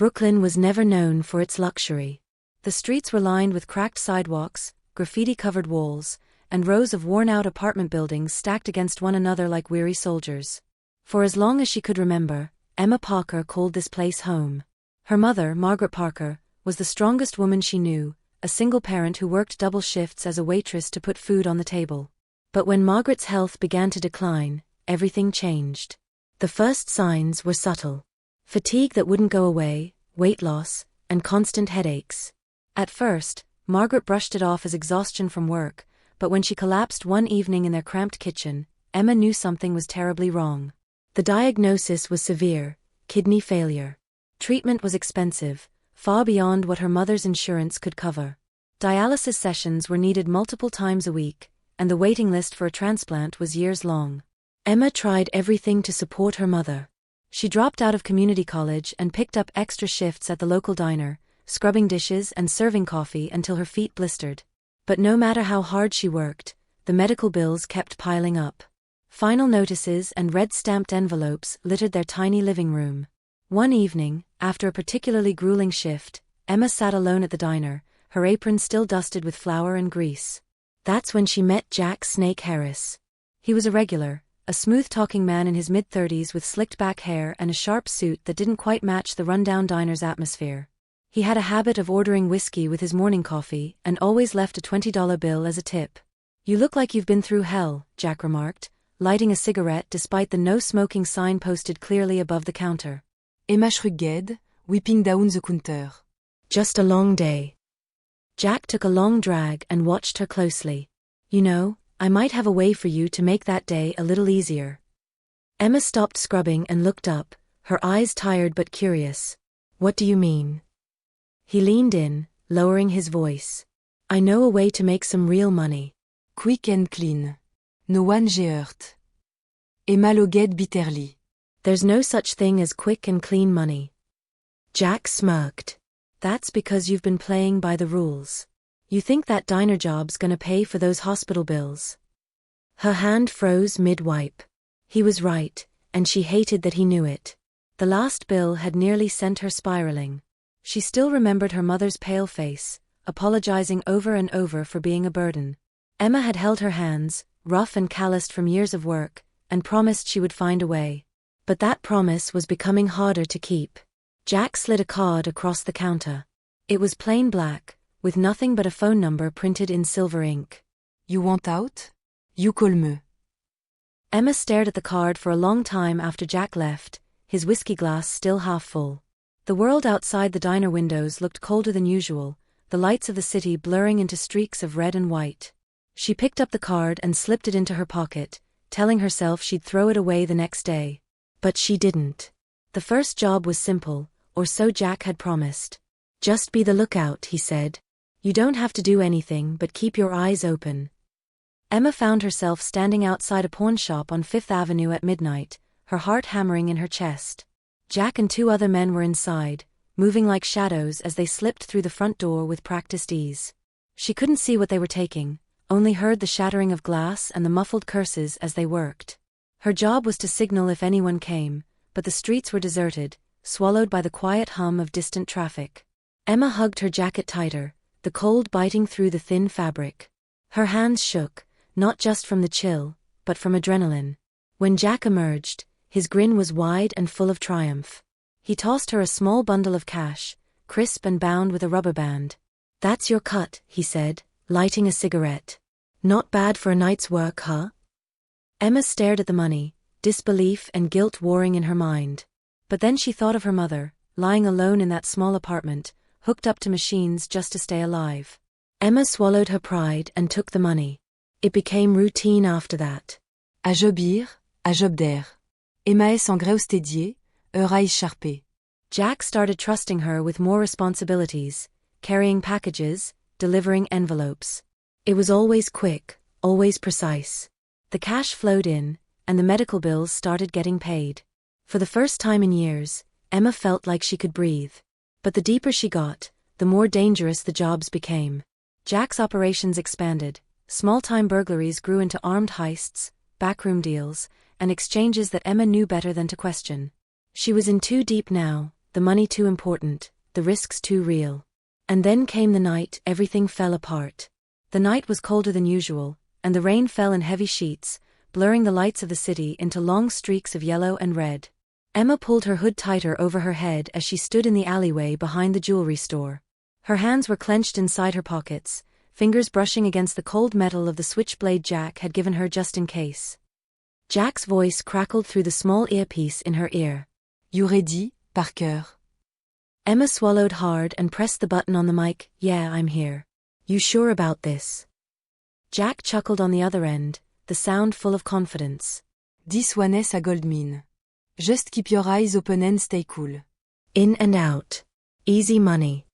Brooklyn was never known for its luxury. The streets were lined with cracked sidewalks, graffiti-covered walls, and rows of worn-out apartment buildings stacked against one another like weary soldiers. For as long as she could remember, Emma Parker called this place home. Her mother, Margaret Parker, was the strongest woman she knew, a single parent who worked double shifts as a waitress to put food on the table. But when Margaret's health began to decline, everything changed. The first signs were subtle. Fatigue that wouldn't go away, weight loss, and constant headaches. At first, Margaret brushed it off as exhaustion from work, but when she collapsed one evening in their cramped kitchen, Emma knew something was terribly wrong. The diagnosis was severe: kidney failure. Treatment was expensive, far beyond what her mother's insurance could cover. Dialysis sessions were needed multiple times a week, and the waiting list for a transplant was years long. Emma tried everything to support her mother. She dropped out of community college and picked up extra shifts at the local diner, scrubbing dishes and serving coffee until her feet blistered. But no matter how hard she worked, the medical bills kept piling up. Final notices and red-stamped envelopes littered their tiny living room. One evening, after a particularly grueling shift, Emma sat alone at the diner, her apron still dusted with flour and grease. That's when she met Jack Snake Harris. He was a regular, a smooth-talking man in his mid-30s with slicked-back hair and a sharp suit that didn't quite match the rundown diner's atmosphere. He had a habit of ordering whiskey with his morning coffee and always left a $20 bill as a tip. "You look like you've been through hell," Jack remarked, lighting a cigarette despite the no-smoking sign posted clearly above the counter. Emma schrugged, wiping down the counter. "Just a long day." Jack took a long drag and watched her closely. "You know, I might have a way for you to make that day a little easier." Emma stopped scrubbing and looked up, her eyes tired but curious. "What do you mean?" He leaned in, lowering his voice. "I know a way to make some real money." Quick and clean. No one geert. Emma logued bitterly. "There's no such thing as quick and clean money." Jack smirked. "That's because you've been playing by the rules. You think that diner job's gonna pay for those hospital bills." Her hand froze mid-wipe. He was right, and she hated that he knew it. The last bill had nearly sent her spiraling. She still remembered her mother's pale face, apologizing over and over for being a burden. Emma had held her hands, rough and calloused from years of work, and promised she would find a way. But that promise was becoming harder to keep. Jack slid a card across the counter. It was plain black, with nothing but a phone number printed in silver ink. "You want out? You call me." Emma stared at the card for a long time after Jack left, his whiskey glass still half full. The world outside the diner windows looked colder than usual, the lights of the city blurring into streaks of red and white. She picked up the card and slipped it into her pocket, telling herself she'd throw it away the next day. But she didn't. The first job was simple, or so Jack had promised. "Just be the lookout," he said. "You don't have to do anything but keep your eyes open." Emma found herself standing outside a pawn shop on Fifth Avenue at midnight, her heart hammering in her chest. Jack and two other men were inside, moving like shadows as they slipped through the front door with practiced ease. She couldn't see what they were taking, only heard the shattering of glass and the muffled curses as they worked. Her job was to signal if anyone came, but the streets were deserted, swallowed by the quiet hum of distant traffic. Emma hugged her jacket tighter, the cold biting through the thin fabric. Her hands shook, not just from the chill, but from adrenaline. When Jack emerged, his grin was wide and full of triumph. He tossed her a small bundle of cash, crisp and bound with a rubber band. "That's your cut," he said, lighting a cigarette. "Not bad for a night's work, huh?" Emma stared at the money, disbelief and guilt warring in her mind. But then she thought of her mother, lying alone in that small apartment, hooked up to machines just to stay alive. Emma swallowed her pride and took the money. It became routine after that. À job hier, à job there. Emma s'engrait au stadier, heure à écharper. Jack started trusting her with more responsibilities, carrying packages, delivering envelopes. It was always quick, always precise. The cash flowed in, and the medical bills started getting paid. For the first time in years, Emma felt like she could breathe. But the deeper she got, the more dangerous the jobs became. Jack's operations expanded. Small-time burglaries grew into armed heists, backroom deals, and exchanges that Emma knew better than to question. She was in too deep now, the money too important, the risks too real. And then came the night. Everything fell apart. The night was colder than usual, and the rain fell in heavy sheets, blurring the lights of the city into long streaks of yellow and red. Emma pulled her hood tighter over her head as she stood in the alleyway behind the jewelry store. Her hands were clenched inside her pockets, fingers brushing against the cold metal of the switchblade Jack had given her just in case. Jack's voice crackled through the small earpiece in her ear. You ready, Parker? Emma swallowed hard and pressed the button on the mic. Yeah, I'm here. You sure about this? Jack chuckled on the other end, the sound full of confidence. This one is a gold mine. Just keep your eyes open and stay cool. In and out. Easy money.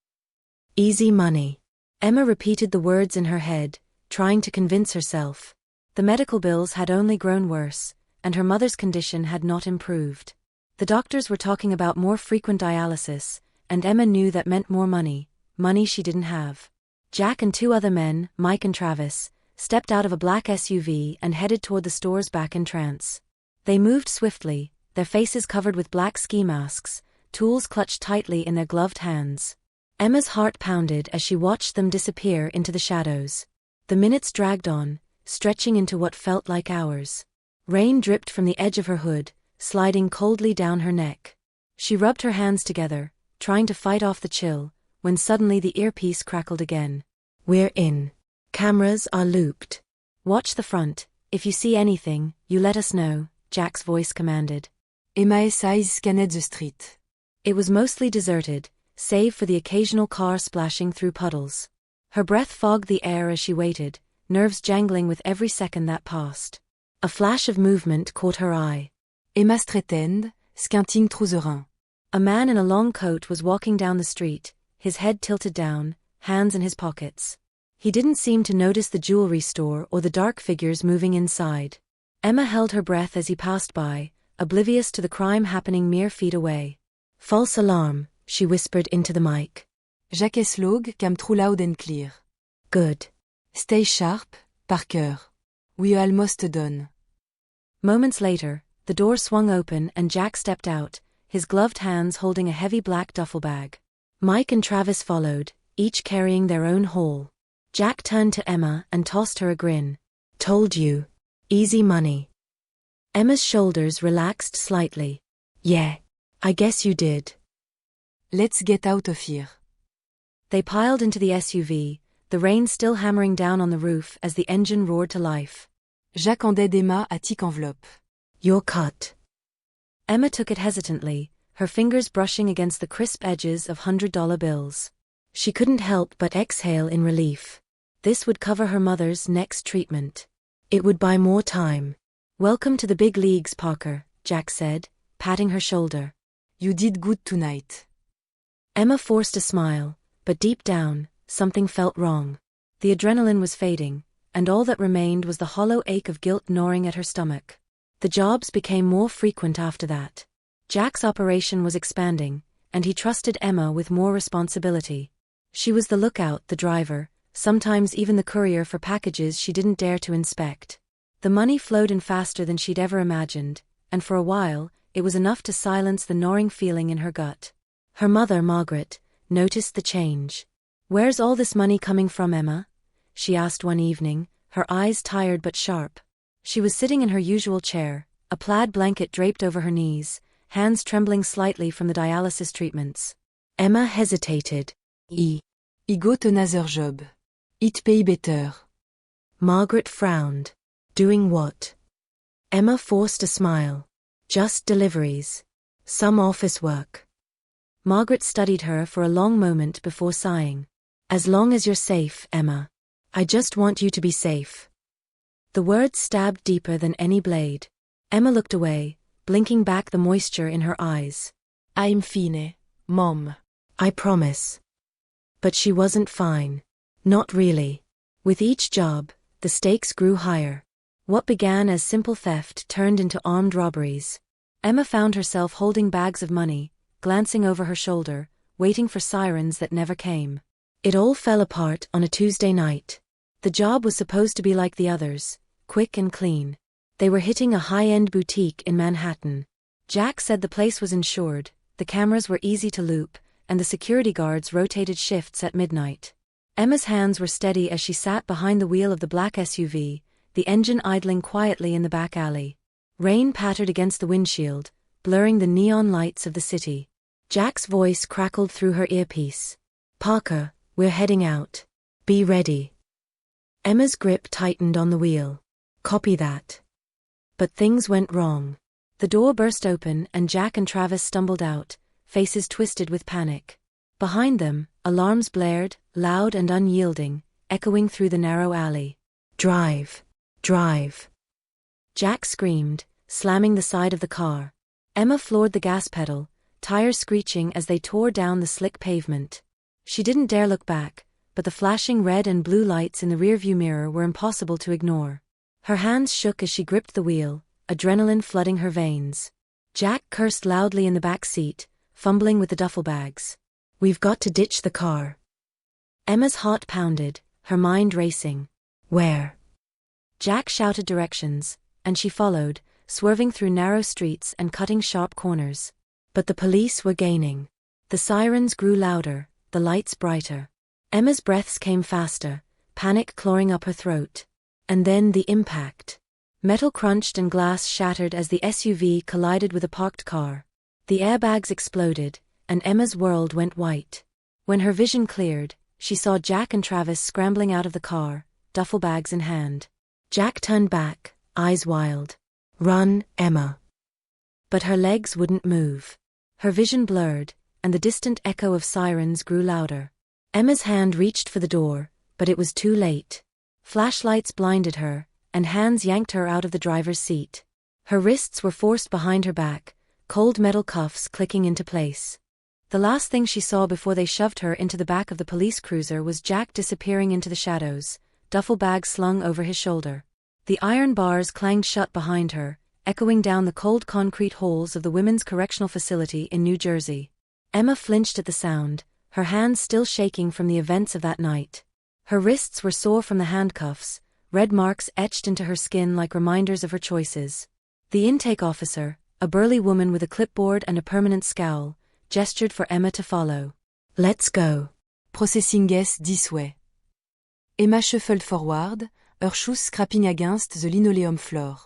Easy money. Emma repeated the words in her head, trying to convince herself. The medical bills had only grown worse, and her mother's condition had not improved. The doctors were talking about more frequent dialysis, and Emma knew that meant more money, money she didn't have. Jack and two other men, Mike and Travis, stepped out of a black SUV and headed toward the store's back entrance. They moved swiftly, their faces covered with black ski masks, tools clutched tightly in their gloved hands. Emma's heart pounded as she watched them disappear into the shadows. The minutes dragged on, stretching into what felt like hours. Rain dripped from the edge of her hood, sliding coldly down her neck. She rubbed her hands together, trying to fight off the chill, when suddenly the earpiece crackled again. We're in. Cameras are looped. Watch the front. If you see anything, you let us know, Jack's voice commanded. Emma's eyes scanned the street. It was mostly deserted, save for the occasional car splashing through puddles. Her breath fogged the air as she waited, nerves jangling with every second that passed. A flash of movement caught her eye. Emma straightened, squinting through the rain. A man in a long coat was walking down the street, his head tilted down, hands in his pockets. He didn't seem to notice the jewelry store or the dark figures moving inside. Emma held her breath as he passed by, oblivious to the crime happening mere feet away. False alarm, she whispered into the mic. Jacques Log came through loud and clear. Good. Stay sharp, Parker. We're almost done. Moments later, the door swung open and Jack stepped out, his gloved hands holding a heavy black duffel bag. Mike and Travis followed, each carrying their own haul. Jack turned to Emma and tossed her a grin. Told you. Easy money. Emma's shoulders relaxed slightly. Yeah, I guess you did. Let's get out of here. They piled into the SUV, the rain still hammering down on the roof as the engine roared to life. Jack handed Emma a thick envelope. You're cut. Emma took it hesitantly, her fingers brushing against the crisp edges of $100 bills. She couldn't help but exhale in relief. This would cover her mother's next treatment. It would buy more time. Welcome to the big leagues, Parker, Jack said, patting her shoulder. You did good tonight. Emma forced a smile, but deep down, something felt wrong. The adrenaline was fading, and all that remained was the hollow ache of guilt gnawing at her stomach. The jobs became more frequent after that. Jack's operation was expanding, and he trusted Emma with more responsibility. She was the lookout, the driver, sometimes even the courier for packages she didn't dare to inspect. The money flowed in faster than she'd ever imagined, and for a while, it was enough to silence the gnawing feeling in her gut. Her mother, Margaret, noticed the change. Where's all this money coming from, Emma? She asked one evening, her eyes tired but sharp. She was sitting in her usual chair, a plaid blanket draped over her knees, hands trembling slightly from the dialysis treatments. Emma hesitated. I got another job. It pay better. Margaret frowned. Doing what? Emma forced a smile. Just deliveries. Some office work. Margaret studied her for a long moment before sighing. As long as you're safe, Emma. I just want you to be safe. The words stabbed deeper than any blade. Emma looked away, blinking back the moisture in her eyes. I'm fine, Mom. I promise. But she wasn't fine. Not really. With each job, the stakes grew higher. What began as simple theft turned into armed robberies. Emma found herself holding bags of money, glancing over her shoulder, waiting for sirens that never came. It all fell apart on a Tuesday night. The job was supposed to be like the others, quick and clean. They were hitting a high-end boutique in Manhattan. Jack said the place was insured, the cameras were easy to loop, and the security guards rotated shifts at midnight. Emma's hands were steady as she sat behind the wheel of the black SUV, the engine idling quietly in the back alley. Rain pattered against the windshield, blurring the neon lights of the city. Jack's voice crackled through her earpiece. "Parker, we're heading out. Be ready." Emma's grip tightened on the wheel. "Copy that." But things went wrong. The door burst open and Jack and Travis stumbled out, faces twisted with panic. Behind them, alarms blared, loud and unyielding, echoing through the narrow alley. "Drive! Drive!" Jack screamed, slamming the side of the car. Emma floored the gas pedal, tires screeching as they tore down the slick pavement. She didn't dare look back, but the flashing red and blue lights in the rearview mirror were impossible to ignore. Her hands shook as she gripped the wheel, adrenaline flooding her veins. Jack cursed loudly in the back seat, fumbling with the duffel bags. "We've got to ditch the car." Emma's heart pounded, her mind racing. "Where?" Jack shouted directions, and she followed, swerving through narrow streets and cutting sharp corners. But the police were gaining. The sirens grew louder, the lights brighter. Emma's breaths came faster, panic clawing up her throat. And then the impact. Metal crunched and glass shattered as the SUV collided with a parked car. The airbags exploded, and Emma's world went white. When her vision cleared, she saw Jack and Travis scrambling out of the car, duffel bags in hand. Jack turned back, eyes wild. "Run, Emma." But her legs wouldn't move. Her vision blurred, and the distant echo of sirens grew louder. Emma's hand reached for the door, but it was too late. Flashlights blinded her, and hands yanked her out of the driver's seat. Her wrists were forced behind her back, cold metal cuffs clicking into place. The last thing she saw before they shoved her into the back of the police cruiser was Jack disappearing into the shadows, duffel bag slung over his shoulder. The iron bars clanged shut behind her, echoing down the cold concrete halls of the Women's Correctional Facility in New Jersey. Emma flinched at the sound, her hands still shaking from the events of that night. Her wrists were sore from the handcuffs, red marks etched into her skin like reminders of her choices. The intake officer, a burly woman with a clipboard and a permanent scowl, gestured for Emma to follow. "Let's go." Processinges this way. Emma shuffled forward, her shoes scraping against the linoleum floor.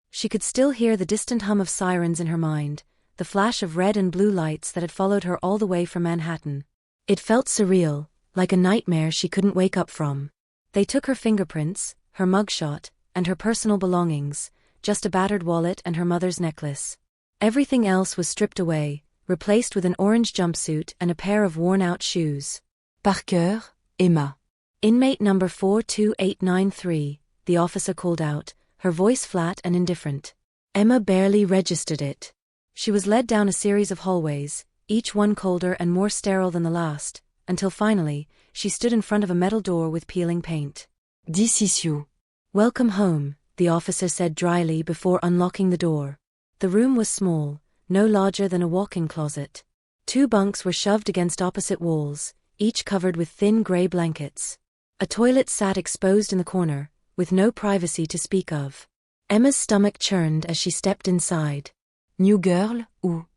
She could still hear the distant hum of sirens in her mind, the flash of red and blue lights that had followed her all the way from Manhattan. It felt surreal, like a nightmare she couldn't wake up from. They took her fingerprints, her mugshot, and her personal belongings, just a battered wallet and her mother's necklace. Everything else was stripped away, replaced with an orange jumpsuit and a pair of worn-out shoes. "Parker, Emma." "Inmate number 42893, the officer called out, her voice flat and indifferent. Emma barely registered it. She was led down a series of hallways, each one colder and more sterile than the last, until finally, she stood in front of a metal door with peeling paint. "This is you." "Welcome home," the officer said dryly before unlocking the door. The room was small, no larger than a walk-in closet. 2 bunks were shoved against opposite walls, each covered with thin gray blankets. A toilet sat exposed in the corner, with no privacy to speak of. Emma's stomach churned as she stepped inside. "New girl, ou?"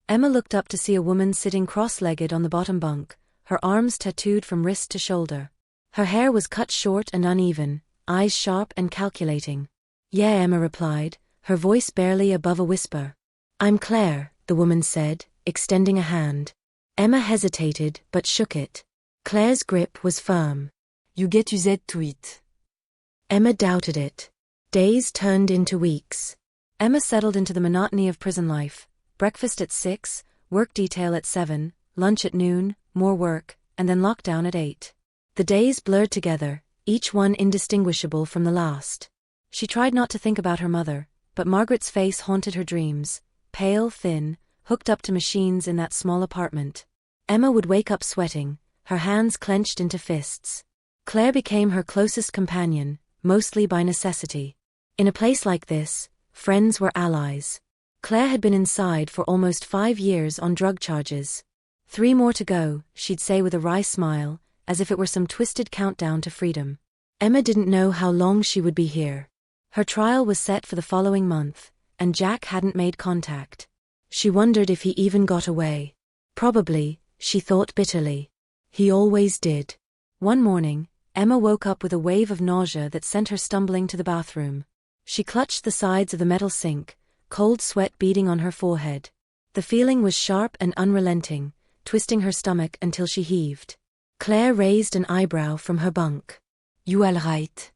Emma looked up to see a woman sitting cross-legged on the bottom bunk, her arms tattooed from wrist to shoulder. Her hair was cut short and uneven, eyes sharp and calculating. "Yeah," Emma replied, her voice barely above a whisper. "I'm Claire," the woman said, extending a hand. Emma hesitated but shook it. Claire's grip was firm. "You get used to it." Emma doubted it. Days turned into weeks. Emma settled into the monotony of prison life. Breakfast at 6, work detail at 7, lunch at noon, more work, and then lockdown at 8. The days blurred together, each one indistinguishable from the last. She tried not to think about her mother, but Margaret's face haunted her dreams, pale, thin, hooked up to machines in that small apartment. Emma would wake up sweating, her hands clenched into fists. Claire became her closest companion, mostly by necessity. In a place like this, friends were allies. Claire had been inside for almost 5 years on drug charges. 3 more to go, she'd say with a wry smile, as if it were some twisted countdown to freedom. Emma didn't know how long she would be here. Her trial was set for the following month, and Jack hadn't made contact. She wondered if he even got away. Probably, she thought bitterly. He always did. One morning, Emma woke up with a wave of nausea that sent her stumbling to the bathroom. She clutched the sides of the metal sink, cold sweat beading on her forehead. The feeling was sharp and unrelenting, twisting her stomach until she heaved. Claire raised an eyebrow from her bunk. You all right?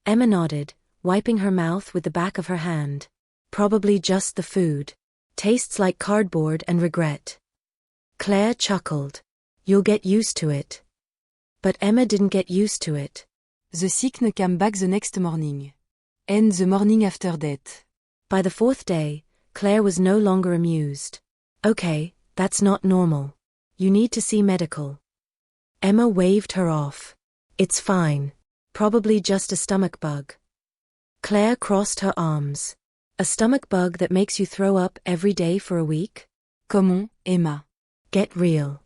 Emma nodded, wiping her mouth with the back of her hand. Probably just the food. Tastes like cardboard and regret. Claire chuckled. You'll get used to it. But Emma didn't get used to it. The sickness came back the next morning. And the morning after that. By the fourth day, Claire was no longer amused. Okay, that's not normal. You need to see medical. Emma waved her off. It's fine. Probably just a stomach bug. Claire crossed her arms. A stomach bug that makes you throw up every day for a week? Come on, Emma. Get real.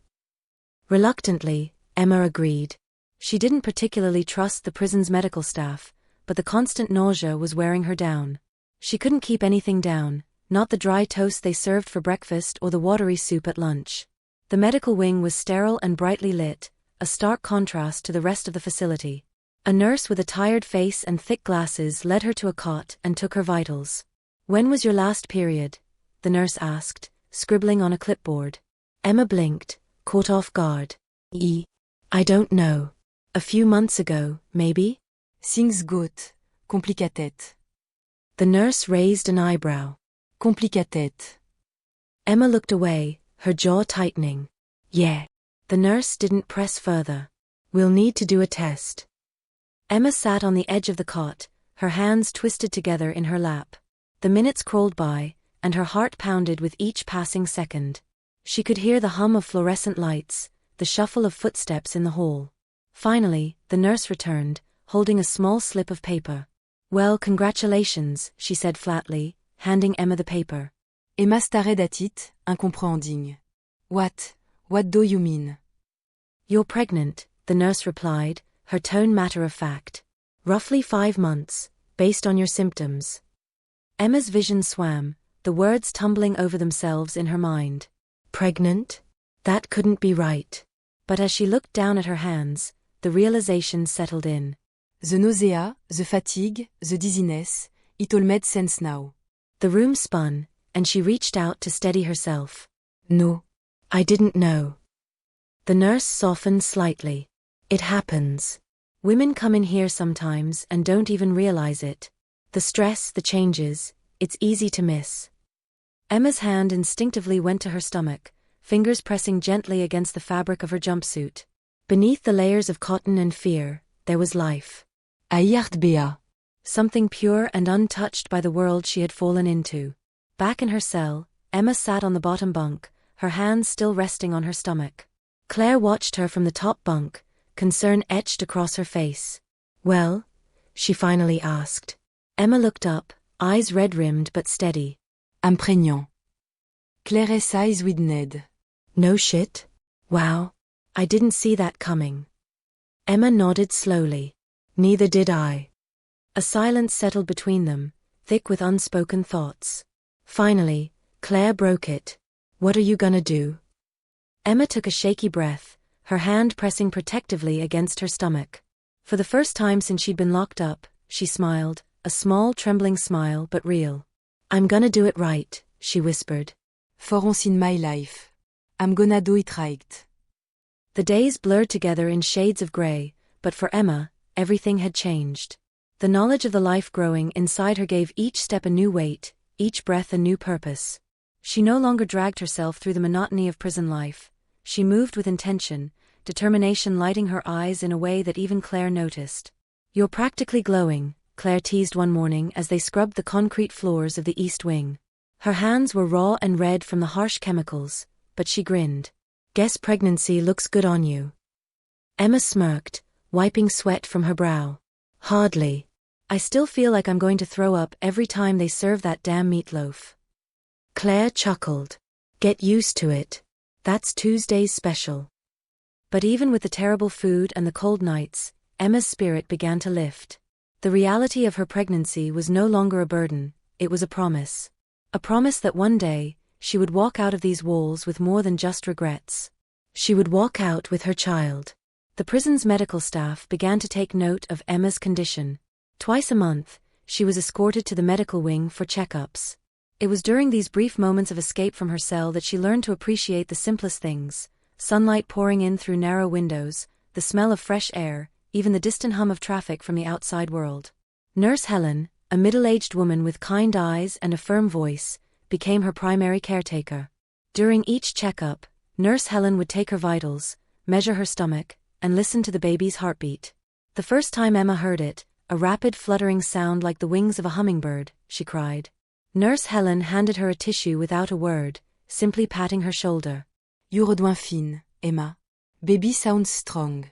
Reluctantly, Emma agreed. She didn't particularly trust the prison's medical staff, but the constant nausea was wearing her down. She couldn't keep anything down, not the dry toast they served for breakfast or the watery soup at lunch. The medical wing was sterile and brightly lit, a stark contrast to the rest of the facility. A nurse with a tired face and thick glasses led her to a cot and took her vitals. When was your last period? The nurse asked, scribbling on a clipboard. Emma blinked, caught off guard. I don't know. A few months ago, maybe? Things good. Complicated. The nurse raised an eyebrow. Complicated. Emma looked away, her jaw tightening. Yeah. The nurse didn't press further. We'll need to do a test. Emma sat on the edge of the cot, her hands twisted together in her lap. The minutes crawled by, and her heart pounded with each passing second. She could hear the hum of fluorescent lights, the shuffle of footsteps in the hall. Finally, the nurse returned, holding a small slip of paper. Well, congratulations, she said flatly, handing Emma the paper. Emma stared at it, incomprehending. What do you mean? You're pregnant, the nurse replied, her tone matter-of-fact. Roughly 5 months, based on your symptoms. Emma's vision swam, the words tumbling over themselves in her mind. Pregnant? That couldn't be right. But as she looked down at her hands, the realization settled in. The nausea, the fatigue, the dizziness, it all made sense now. The room spun, and she reached out to steady herself. No. I didn't know. The nurse softened slightly. It happens. Women come in here sometimes and don't even realize it. The stress, the changes, it's easy to miss. Emma's hand instinctively went to her stomach, fingers pressing gently against the fabric of her jumpsuit. Beneath the layers of cotton and fear, there was life. A heartbeat. Something pure and untouched by the world she had fallen into. Back in her cell, Emma sat on the bottom bunk, her hands still resting on her stomach. Claire watched her from the top bunk, concern etched across her face. Well? She finally asked. Emma looked up, eyes red-rimmed but steady. I'm pregnant. Claire's eyes widened. No shit? Wow. I didn't see that coming. Emma nodded slowly. Neither did I. A silence settled between them, thick with unspoken thoughts. Finally, Claire broke it. What are you gonna do? Emma took a shaky breath, her hand pressing protectively against her stomach. For the first time since she'd been locked up, she smiled, a small trembling smile but real. I'm gonna do it right, she whispered. For once in my life. I'm gonna do it right. The days blurred together in shades of gray, but for Emma, everything had changed. The knowledge of the life growing inside her gave each step a new weight, each breath a new purpose. She no longer dragged herself through the monotony of prison life. She moved with intention, determination lighting her eyes in a way that even Claire noticed. You're practically glowing, Claire teased one morning as they scrubbed the concrete floors of the East Wing. Her hands were raw and red from the harsh chemicals, but she grinned. Guess pregnancy looks good on you. Emma smirked, wiping sweat from her brow. Hardly. I still feel like I'm going to throw up every time they serve that damn meatloaf. Claire chuckled. Get used to it. That's Tuesday's special. But even with the terrible food and the cold nights, Emma's spirit began to lift. The reality of her pregnancy was no longer a burden, it was a promise. A promise that one day, she would walk out of these walls with more than just regrets. She would walk out with her child. The prison's medical staff began to take note of Emma's condition. Twice a month, she was escorted to the medical wing for checkups. It was during these brief moments of escape from her cell that she learned to appreciate the simplest things: sunlight pouring in through narrow windows, the smell of fresh air, even the distant hum of traffic from the outside world. Nurse Helen, a middle-aged woman with kind eyes and a firm voice, became her primary caretaker. During each checkup, Nurse Helen would take her vitals, measure her stomach, and listen to the baby's heartbeat. The first time Emma heard it, a rapid fluttering sound like the wings of a hummingbird, she cried. Nurse Helen handed her a tissue without a word, simply patting her shoulder. You redoin fine, Emma. Baby sounds strong.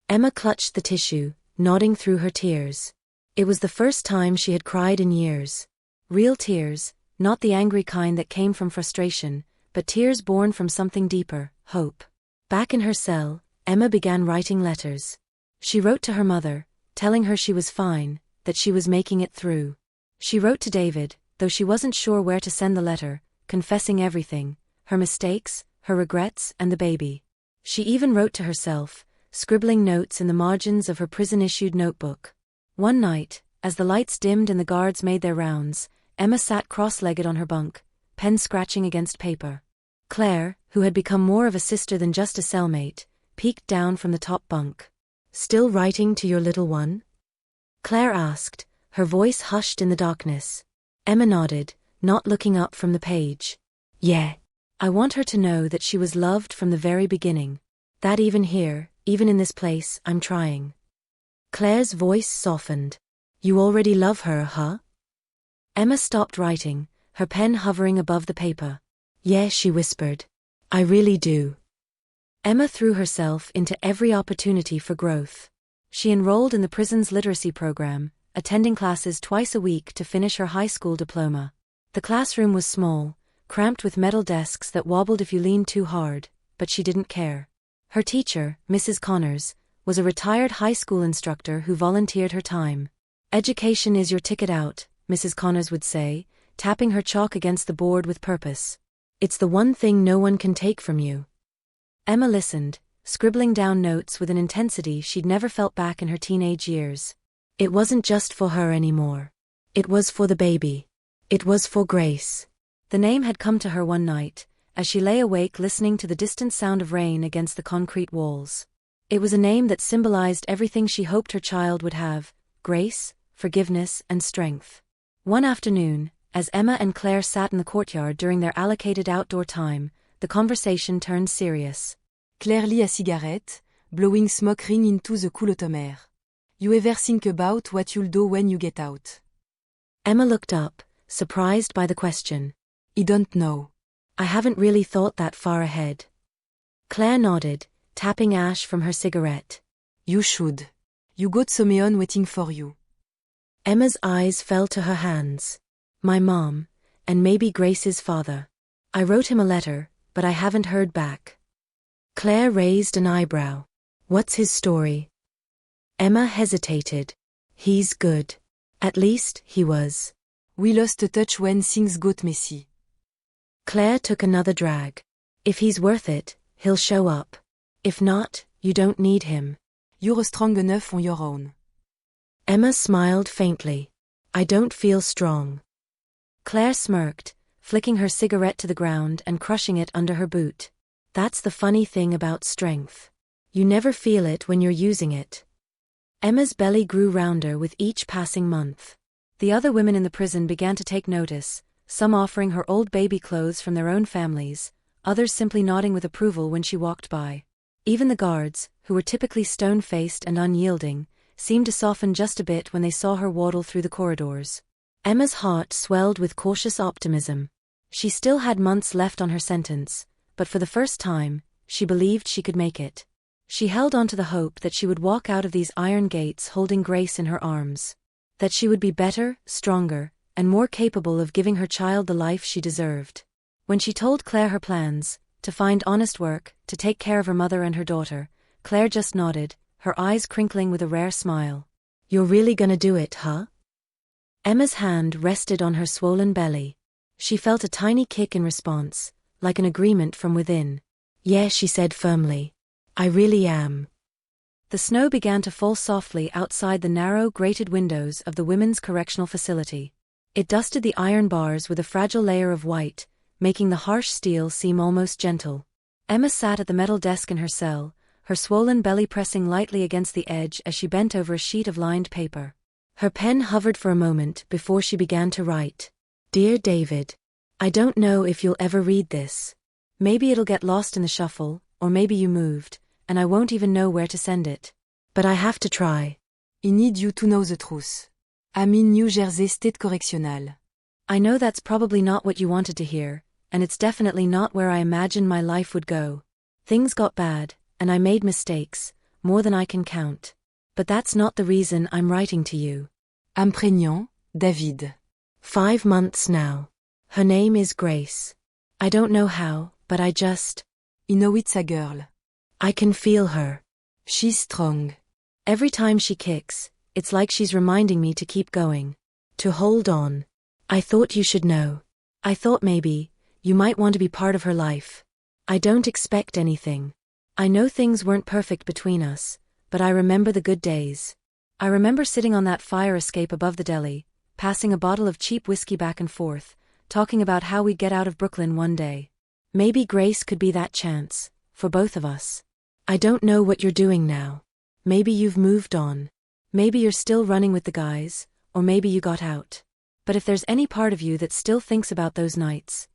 Emma clutched the tissue, nodding through her tears. It was the first time she had cried in years. Real tears, not the angry kind that came from frustration, but tears born from something deeper, hope. Back in her cell, Emma began writing letters. She wrote to her mother, telling her she was fine, that she was making it through. She wrote to David, though she wasn't sure where to send the letter, confessing everything: her mistakes, her regrets, and the baby. She even wrote to herself, scribbling notes in the margins of her prison-issued notebook. One night, as the lights dimmed and the guards made their rounds, Emma sat cross-legged on her bunk, pen scratching against paper. Claire, who had become more of a sister than just a cellmate, peeked down from the top bunk. "Still writing to your little one?" Claire asked, her voice hushed in the darkness. Emma nodded, not looking up from the page. "Yeah. I want her to know that she was loved from the very beginning. That even here, even in this place, I'm trying." Claire's voice softened. "You already love her, huh?" Emma stopped writing, her pen hovering above the paper. "Yeah," she whispered. "I really do." Emma threw herself into every opportunity for growth. She enrolled in the prison's literacy program, attending classes twice a week to finish her high school diploma. The classroom was small, cramped with metal desks that wobbled if you leaned too hard, but she didn't care. Her teacher, Mrs. Connors, was a retired high school instructor who volunteered her time. "Education is your ticket out," Mrs. Connors would say, tapping her chalk against the board with purpose. "It's the one thing no one can take from you." Emma listened, scribbling down notes with an intensity she'd never felt back in her teenage years. It wasn't just for her anymore. It was for the baby. It was for Grace. The name had come to her one night, as she lay awake listening to the distant sound of rain against the concrete walls. It was a name that symbolized everything she hoped her child would have: grace, forgiveness, and strength. One afternoon, as Emma and Claire sat in the courtyard during their allocated outdoor time, the conversation turned serious. Claire lit a cigarette, blowing smoke ring into the cool autumn air. You ever think about what you'll do when you get out? Emma looked up, surprised by the question. I don't know. I haven't really thought that far ahead. Claire nodded, tapping ash from her cigarette. You should. You got someone waiting for you. Emma's eyes fell to her hands. My mom, and maybe Grace's father. I wrote him a letter, but I haven't heard back. Claire raised an eyebrow. What's his story? Emma hesitated. He's good. At least, he was. We lost touch when things got messy. Claire took another drag. If he's worth it, he'll show up. If not, you don't need him. You're strong enough on your own. Emma smiled faintly. I don't feel strong. Claire smirked, flicking her cigarette to the ground and crushing it under her boot. That's the funny thing about strength. You never feel it when you're using it. Emma's belly grew rounder with each passing month. The other women in the prison began to take notice, some offering her old baby clothes from their own families, others simply nodding with approval when she walked by. Even the guards, who were typically stone-faced and unyielding, seemed to soften just a bit when they saw her waddle through the corridors. Emma's heart swelled with cautious optimism. She still had months left on her sentence, but for the first time, she believed she could make it. She held on to the hope that she would walk out of these iron gates holding Grace in her arms. That she would be better, stronger, and more capable of giving her child the life she deserved. When she told Claire her plans, to find honest work, to take care of her mother and her daughter, Claire just nodded, her eyes crinkling with a rare smile. You're really gonna do it, huh? Emma's hand rested on her swollen belly. She felt a tiny kick in response, like an agreement from within. "Yeah," she said firmly. "I really am." The snow began to fall softly outside the narrow, grated windows of the women's correctional facility. It dusted the iron bars with a fragile layer of white, making the harsh steel seem almost gentle. Emma sat at the metal desk in her cell, her swollen belly pressing lightly against the edge as she bent over a sheet of lined paper. Her pen hovered for a moment before she began to write. "Dear David, I don't know if you'll ever read this. Maybe it'll get lost in the shuffle, or maybe you moved, and I won't even know where to send it. But I have to try. I need you to know the truth. I'm in New Jersey State Correctional. I know that's probably not what you wanted to hear, and it's definitely not where I imagined my life would go. Things got bad, and I made mistakes, more than I can count. But that's not the reason I'm writing to you. I'm pregnant, David. 5 months now. Her name is Grace. I don't know how, but I know it's a girl. I can feel her. She's strong. Every time she kicks, it's like she's reminding me to keep going. To hold on. I thought you should know. I thought maybe you might want to be part of her life. I don't expect anything. I know things weren't perfect between us, but I remember the good days. I remember sitting on that fire escape above the deli, passing a bottle of cheap whiskey back and forth, talking about how we'd get out of Brooklyn one day. Maybe Grace could be that chance, for both of us. I don't know what you're doing now. Maybe you've moved on. Maybe you're still running with the guys, or maybe you got out. But if there's any part of you that still thinks about those nights,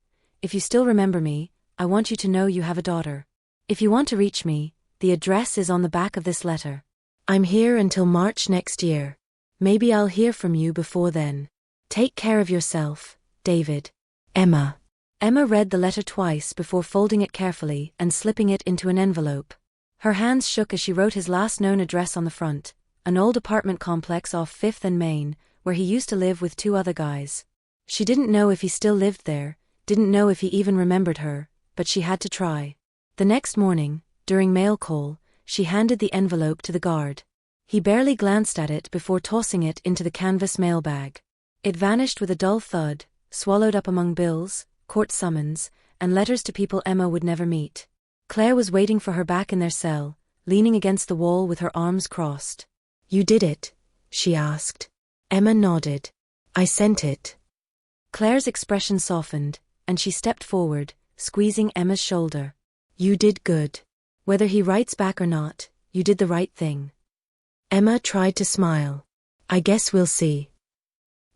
if you still remember me, I want you to know you have a daughter. If you want to reach me, the address is on the back of this letter. I'm here until March next year. Maybe I'll hear from you before then. Take care of yourself, David. Emma. Emma read the letter twice before folding it carefully and slipping it into an envelope. Her hands shook as she wrote his last known address on the front, an old apartment complex off 5th and Main, where he used to live with 2 other guys. She didn't know if he still lived there, didn't know if he even remembered her, but she had to try. The next morning, during mail call, she handed the envelope to the guard. He barely glanced at it before tossing it into the canvas mailbag. It vanished with a dull thud, swallowed up among bills, court summons, and letters to people Emma would never meet. Claire was waiting for her back in their cell, leaning against the wall with her arms crossed. "You did it?" she asked. Emma nodded. "I sent it." Claire's expression softened, and she stepped forward, squeezing Emma's shoulder. "You did good. Whether he writes back or not, you did the right thing." Emma tried to smile. "I guess we'll see."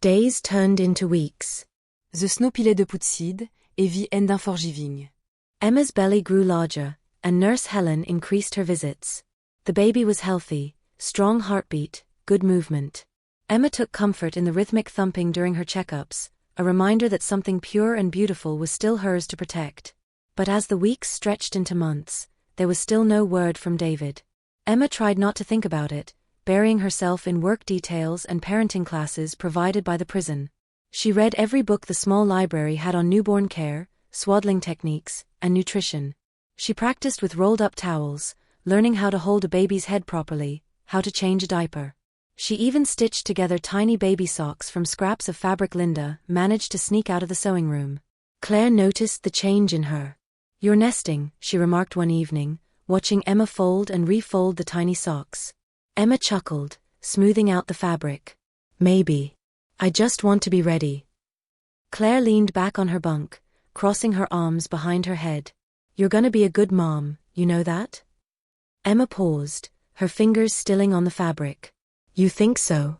Days turned into weeks. The snow pilait de Poutcide, et vie end unforgiving. Emma's belly grew larger, and Nurse Helen increased her visits. The baby was healthy, strong heartbeat, good movement. Emma took comfort in the rhythmic thumping during her checkups, a reminder that something pure and beautiful was still hers to protect. But as the weeks stretched into months, there was still no word from David. Emma tried not to think about it, burying herself in work details and parenting classes provided by the prison. She read every book the small library had on newborn care, swaddling techniques, and nutrition. She practiced with rolled-up towels, learning how to hold a baby's head properly, how to change a diaper. She even stitched together tiny baby socks from scraps of fabric Linda managed to sneak out of the sewing room. Claire noticed the change in her. "You're nesting," she remarked one evening, watching Emma fold and refold the tiny socks. Emma chuckled, smoothing out the fabric. "Maybe. I just want to be ready." Claire leaned back on her bunk, crossing her arms behind her head. "You're gonna be a good mom, you know that?" Emma paused, her fingers stilling on the fabric. "You think so?"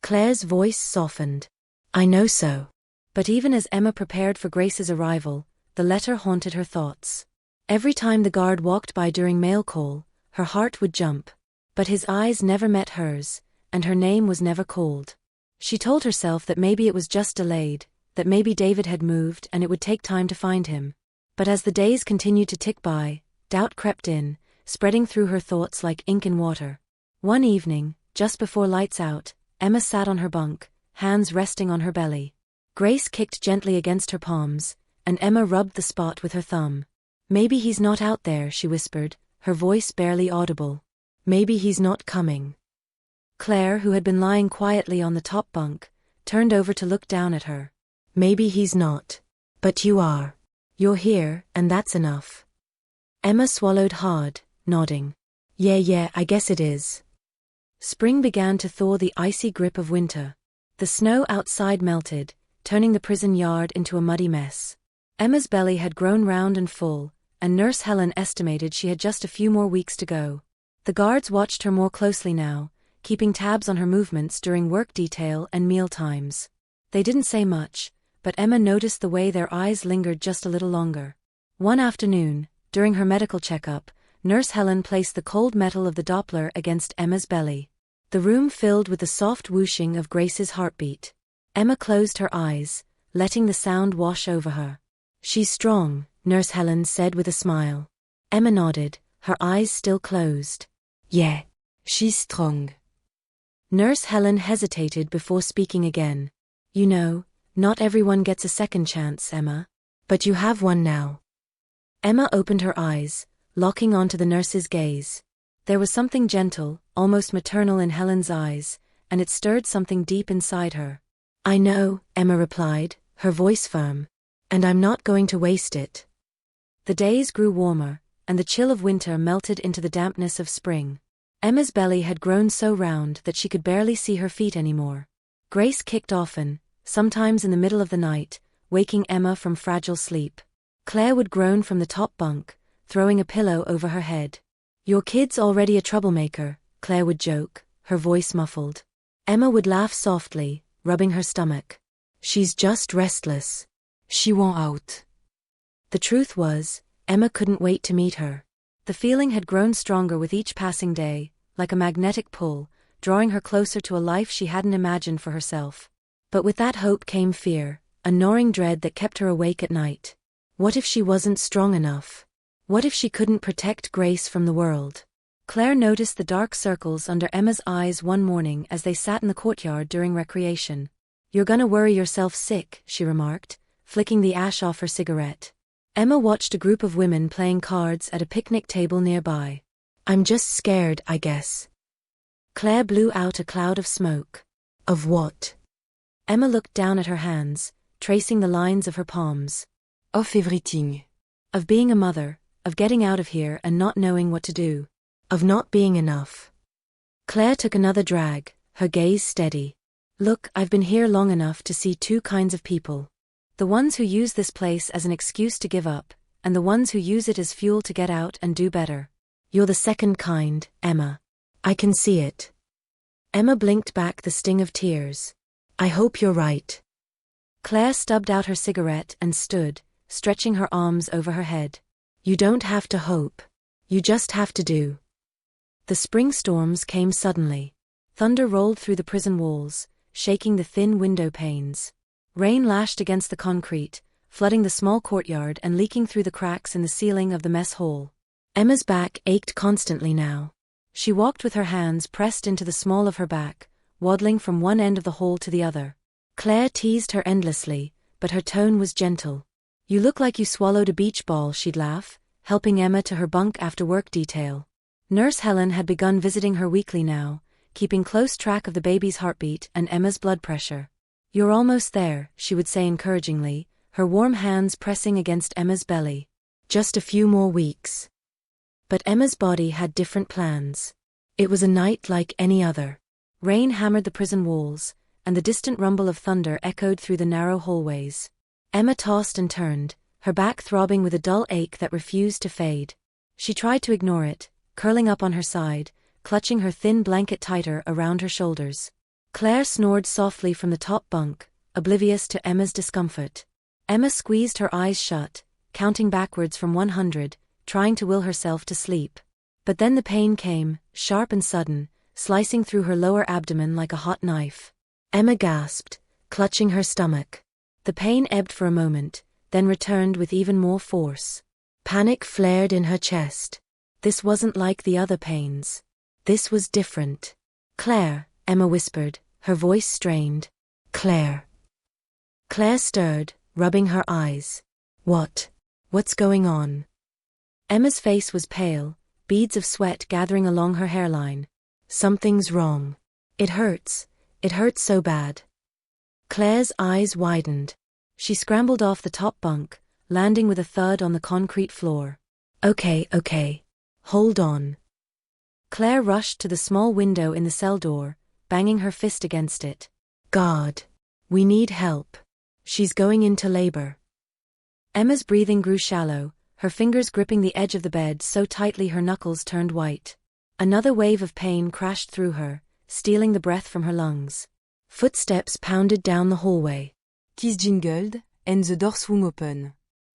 Claire's voice softened. "I know so." But even as Emma prepared for Grace's arrival, the letter haunted her thoughts. Every time the guard walked by during mail call, her heart would jump. But his eyes never met hers, and her name was never called. She told herself that maybe it was just delayed, that maybe David had moved and it would take time to find him. But as the days continued to tick by, doubt crept in, spreading through her thoughts like ink in water. One evening, just before lights out, Emma sat on her bunk, hands resting on her belly. Grace kicked gently against her palms, and Emma rubbed the spot with her thumb. "Maybe he's not out there," she whispered, her voice barely audible. "Maybe he's not coming." Claire, who had been lying quietly on the top bunk, turned over to look down at her. Maybe he's not. But you are. You're here, and that's enough. Emma swallowed hard, nodding. Yeah, I guess it is. Spring began to thaw the icy grip of winter. The snow outside melted, turning the prison yard into a muddy mess. Emma's belly had grown round and full, and Nurse Helen estimated she had just a few more weeks to go. The guards watched her more closely now, keeping tabs on her movements during work detail and meal times. They didn't say much, but Emma noticed the way their eyes lingered just a little longer. One afternoon, during her medical checkup, Nurse Helen placed the cold metal of the Doppler against Emma's belly. The room filled with the soft whooshing of Grace's heartbeat. Emma closed her eyes, letting the sound wash over her. She's strong, Nurse Helen said with a smile. Emma nodded, her eyes still closed. Yeah, she's strong. Nurse Helen hesitated before speaking again. You know, not everyone gets a second chance, Emma. But you have one now. Emma opened her eyes, locking onto the nurse's gaze. There was something gentle, almost maternal in Helen's eyes, and it stirred something deep inside her. I know, Emma replied, her voice firm. And I'm not going to waste it. The days grew warmer, and the chill of winter melted into the dampness of spring. Emma's belly had grown so round that she could barely see her feet anymore. Grace kicked often, sometimes in the middle of the night, waking Emma from fragile sleep. Claire would groan from the top bunk, throwing a pillow over her head. Your kid's already a troublemaker, Claire would joke, her voice muffled. Emma would laugh softly, rubbing her stomach. She's just restless. She want out. The truth was, Emma couldn't wait to meet her. The feeling had grown stronger with each passing day, like a magnetic pull, drawing her closer to a life she hadn't imagined for herself. But with that hope came fear, a gnawing dread that kept her awake at night. What if she wasn't strong enough? What if she couldn't protect Grace from the world? Claire noticed the dark circles under Emma's eyes one morning as they sat in the courtyard during recreation. You're gonna worry yourself sick, she remarked, flicking the ash off her cigarette. Emma watched a group of women playing cards at a picnic table nearby. I'm just scared, I guess. Claire blew out a cloud of smoke. Of what? Emma looked down at her hands, tracing the lines of her palms. Of everything. Of being a mother, of getting out of here and not knowing what to do. Of not being enough. Claire took another drag, her gaze steady. Look, I've been here long enough to see two kinds of people. The ones who use this place as an excuse to give up, and the ones who use it as fuel to get out and do better. You're the second kind, Emma. I can see it. Emma blinked back the sting of tears. I hope you're right. Claire stubbed out her cigarette and stood, stretching her arms over her head. You don't have to hope. You just have to do. The spring storms came suddenly. Thunder rolled through the prison walls, shaking the thin window panes. Rain lashed against the concrete, flooding the small courtyard and leaking through the cracks in the ceiling of the mess hall. Emma's back ached constantly now. She walked with her hands pressed into the small of her back, waddling from one end of the hall to the other. Claire teased her endlessly, but her tone was gentle. You look like you swallowed a beach ball, she'd laugh, helping Emma to her bunk after work detail. Nurse Helen had begun visiting her weekly now, keeping close track of the baby's heartbeat and Emma's blood pressure. You're almost there, she would say encouragingly, her warm hands pressing against Emma's belly. Just a few more weeks. But Emma's body had different plans. It was a night like any other. Rain hammered the prison walls, and the distant rumble of thunder echoed through the narrow hallways. Emma tossed and turned, her back throbbing with a dull ache that refused to fade. She tried to ignore it, curling up on her side, clutching her thin blanket tighter around her shoulders. Claire snored softly from the top bunk, oblivious to Emma's discomfort. Emma squeezed her eyes shut, counting backwards from 100, trying to will herself to sleep. But then the pain came, sharp and sudden, slicing through her lower abdomen like a hot knife. Emma gasped, clutching her stomach. The pain ebbed for a moment, then returned with even more force. Panic flared in her chest. This wasn't like the other pains. This was different. Claire, Emma whispered, her voice strained. Claire. Claire stirred, rubbing her eyes. What's going on? Emma's face was pale, beads of sweat gathering along her hairline. Something's wrong. It hurts so bad. Claire's eyes widened. She scrambled off the top bunk, landing with a thud on the concrete floor. Okay. Hold on. Claire rushed to the small window in the cell door, banging her fist against it. God. We need help. She's going into labor. Emma's breathing grew shallow, her fingers gripping the edge of the bed so tightly her knuckles turned white. Another wave of pain crashed through her, stealing the breath from her lungs. Footsteps pounded down the hallway. Keys jingled, and the door swung open.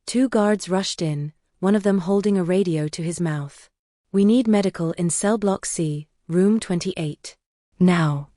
2 guards rushed in, one of them holding a radio to his mouth. We need medical in cell block C, room 28. Now.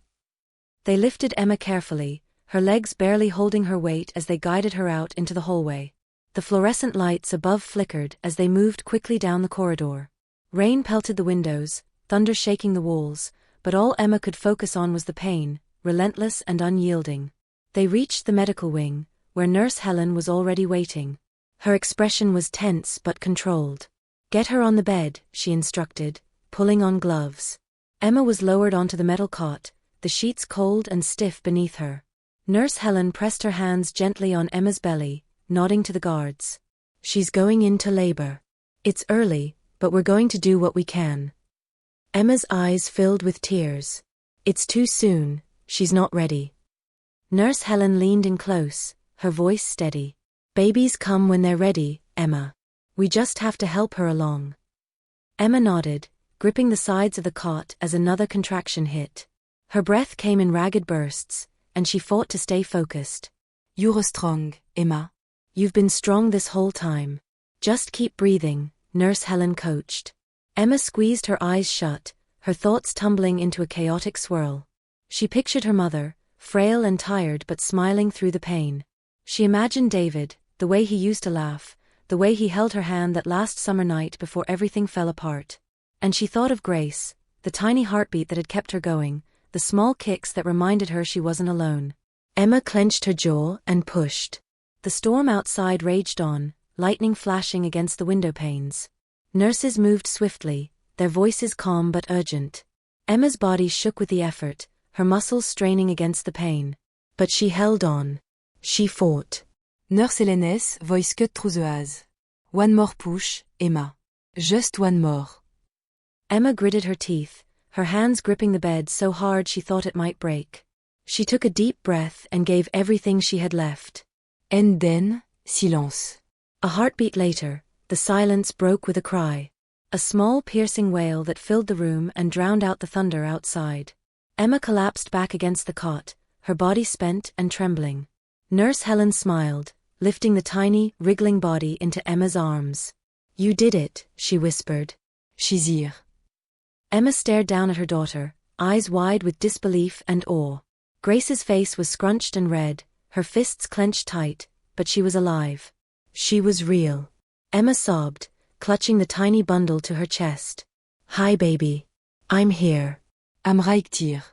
They lifted Emma carefully, her legs barely holding her weight as they guided her out into the hallway. The fluorescent lights above flickered as they moved quickly down the corridor. Rain pelted the windows, thunder shaking the walls, but all Emma could focus on was the pain, relentless and unyielding. They reached the medical wing, where Nurse Helen was already waiting. Her expression was tense but controlled. Get her on the bed, she instructed, pulling on gloves. Emma was lowered onto the metal cot, the sheets cold and stiff beneath her. Nurse Helen pressed her hands gently on Emma's belly, nodding to the guards. She's going into labor. It's early, but we're going to do what we can. Emma's eyes filled with tears. It's too soon, she's not ready. Nurse Helen leaned in close, her voice steady. Babies come when they're ready, Emma. We just have to help her along. Emma nodded, gripping the sides of the cot as another contraction hit. Her breath came in ragged bursts, and she fought to stay focused. You're strong, Emma. You've been strong this whole time. Just keep breathing, Nurse Helen coached. Emma squeezed her eyes shut, her thoughts tumbling into a chaotic swirl. She pictured her mother, frail and tired but smiling through the pain. She imagined David, the way he used to laugh, the way he held her hand that last summer night before everything fell apart. And she thought of Grace, the tiny heartbeat that had kept her going, the small kicks that reminded her she wasn't alone. Emma clenched her jaw and pushed. The storm outside raged on, lightning flashing against the window panes. Nurses moved swiftly, their voices calm but urgent. Emma's body shook with the effort, her muscles straining against the pain. But she held on. She fought. Nurse Helene's voice cut through the haze. One more push, Emma. Just one more. Emma gritted her teeth, her hands gripping the bed so hard she thought it might break. She took a deep breath and gave everything she had left. And then, silence. A heartbeat later, the silence broke with a cry. A small piercing wail that filled the room and drowned out the thunder outside. Emma collapsed back against the cot, her body spent and trembling. Nurse Helen smiled, lifting the tiny, wriggling body into Emma's arms. You did it, she whispered. She's here. Emma stared down at her daughter, eyes wide with disbelief and awe. Grace's face was scrunched and red, her fists clenched tight, but she was alive. She was real. Emma sobbed, clutching the tiny bundle to her chest. Hi baby. I'm here. I'm right here.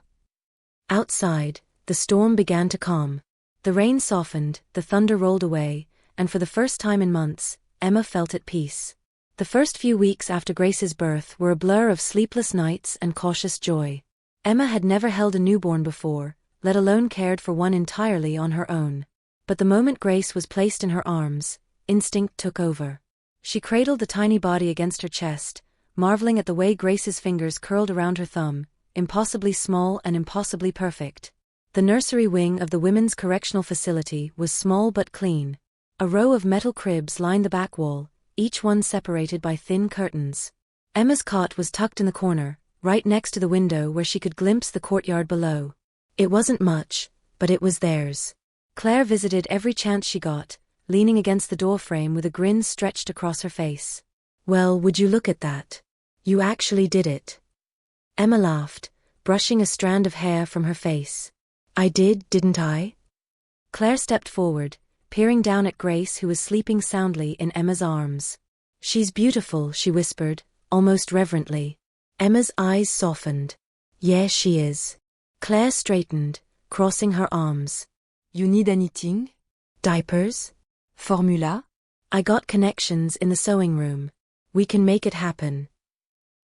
Outside, the storm began to calm. The rain softened, the thunder rolled away, and for the first time in months, Emma felt at peace. The first few weeks after Grace's birth were a blur of sleepless nights and cautious joy. Emma had never held a newborn before, let alone cared for one entirely on her own. But the moment Grace was placed in her arms, instinct took over. She cradled the tiny body against her chest, marveling at the way Grace's fingers curled around her thumb, impossibly small and impossibly perfect. The nursery wing of the Women's Correctional Facility was small but clean. A row of metal cribs lined the back wall, each one separated by thin curtains. Emma's cot was tucked in the corner, right next to the window where she could glimpse the courtyard below. It wasn't much, but it was theirs. Claire visited every chance she got, leaning against the doorframe with a grin stretched across her face. Well, would you look at that? You actually did it. Emma laughed, brushing a strand of hair from her face. I did, didn't I? Claire stepped forward, peering down at Grace who was sleeping soundly in Emma's arms. She's beautiful, she whispered, almost reverently. Emma's eyes softened. Yeah, she is. Claire straightened, crossing her arms. You need anything? Diapers? Formula? I got connections in the sewing room. We can make it happen.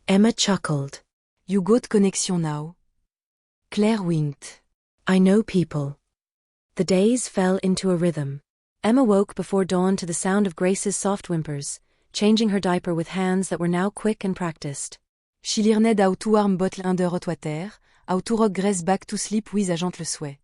Emma chuckled. You got connection now. Claire winked. I know people. The days fell into a rhythm. Emma woke before dawn to the sound of Grace's soft whimpers, changing her diaper with hands that were now quick and practiced. Chilirned au tout arm bottle under rotoiter, au tout rock Grace back to sleep with agent le souhait.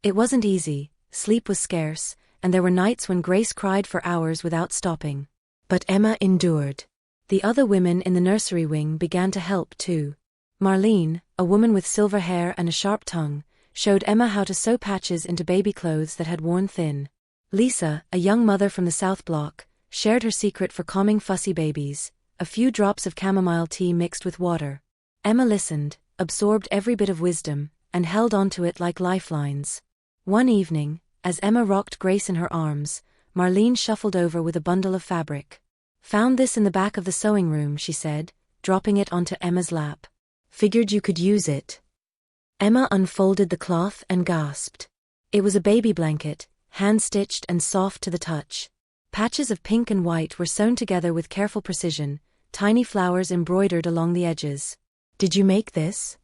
It wasn't easy, sleep was scarce, and there were nights when Grace cried for hours without stopping. But Emma endured. The other women in the nursery wing began to help too. Marlene, a woman with silver hair and a sharp tongue, showed Emma how to sew patches into baby clothes that had worn thin. Lisa, a young mother from the South Block, shared her secret for calming fussy babies, a few drops of chamomile tea mixed with water. Emma listened, absorbed every bit of wisdom, and held on to it like lifelines. One evening, as Emma rocked Grace in her arms, Marlene shuffled over with a bundle of fabric. "Found this in the back of the sewing room," she said, dropping it onto Emma's lap. "Figured you could use it." Emma unfolded the cloth and gasped. It was a baby blanket, hand-stitched and soft to the touch. Patches of pink and white were sewn together with careful precision, tiny flowers embroidered along the edges. "Did you make this?"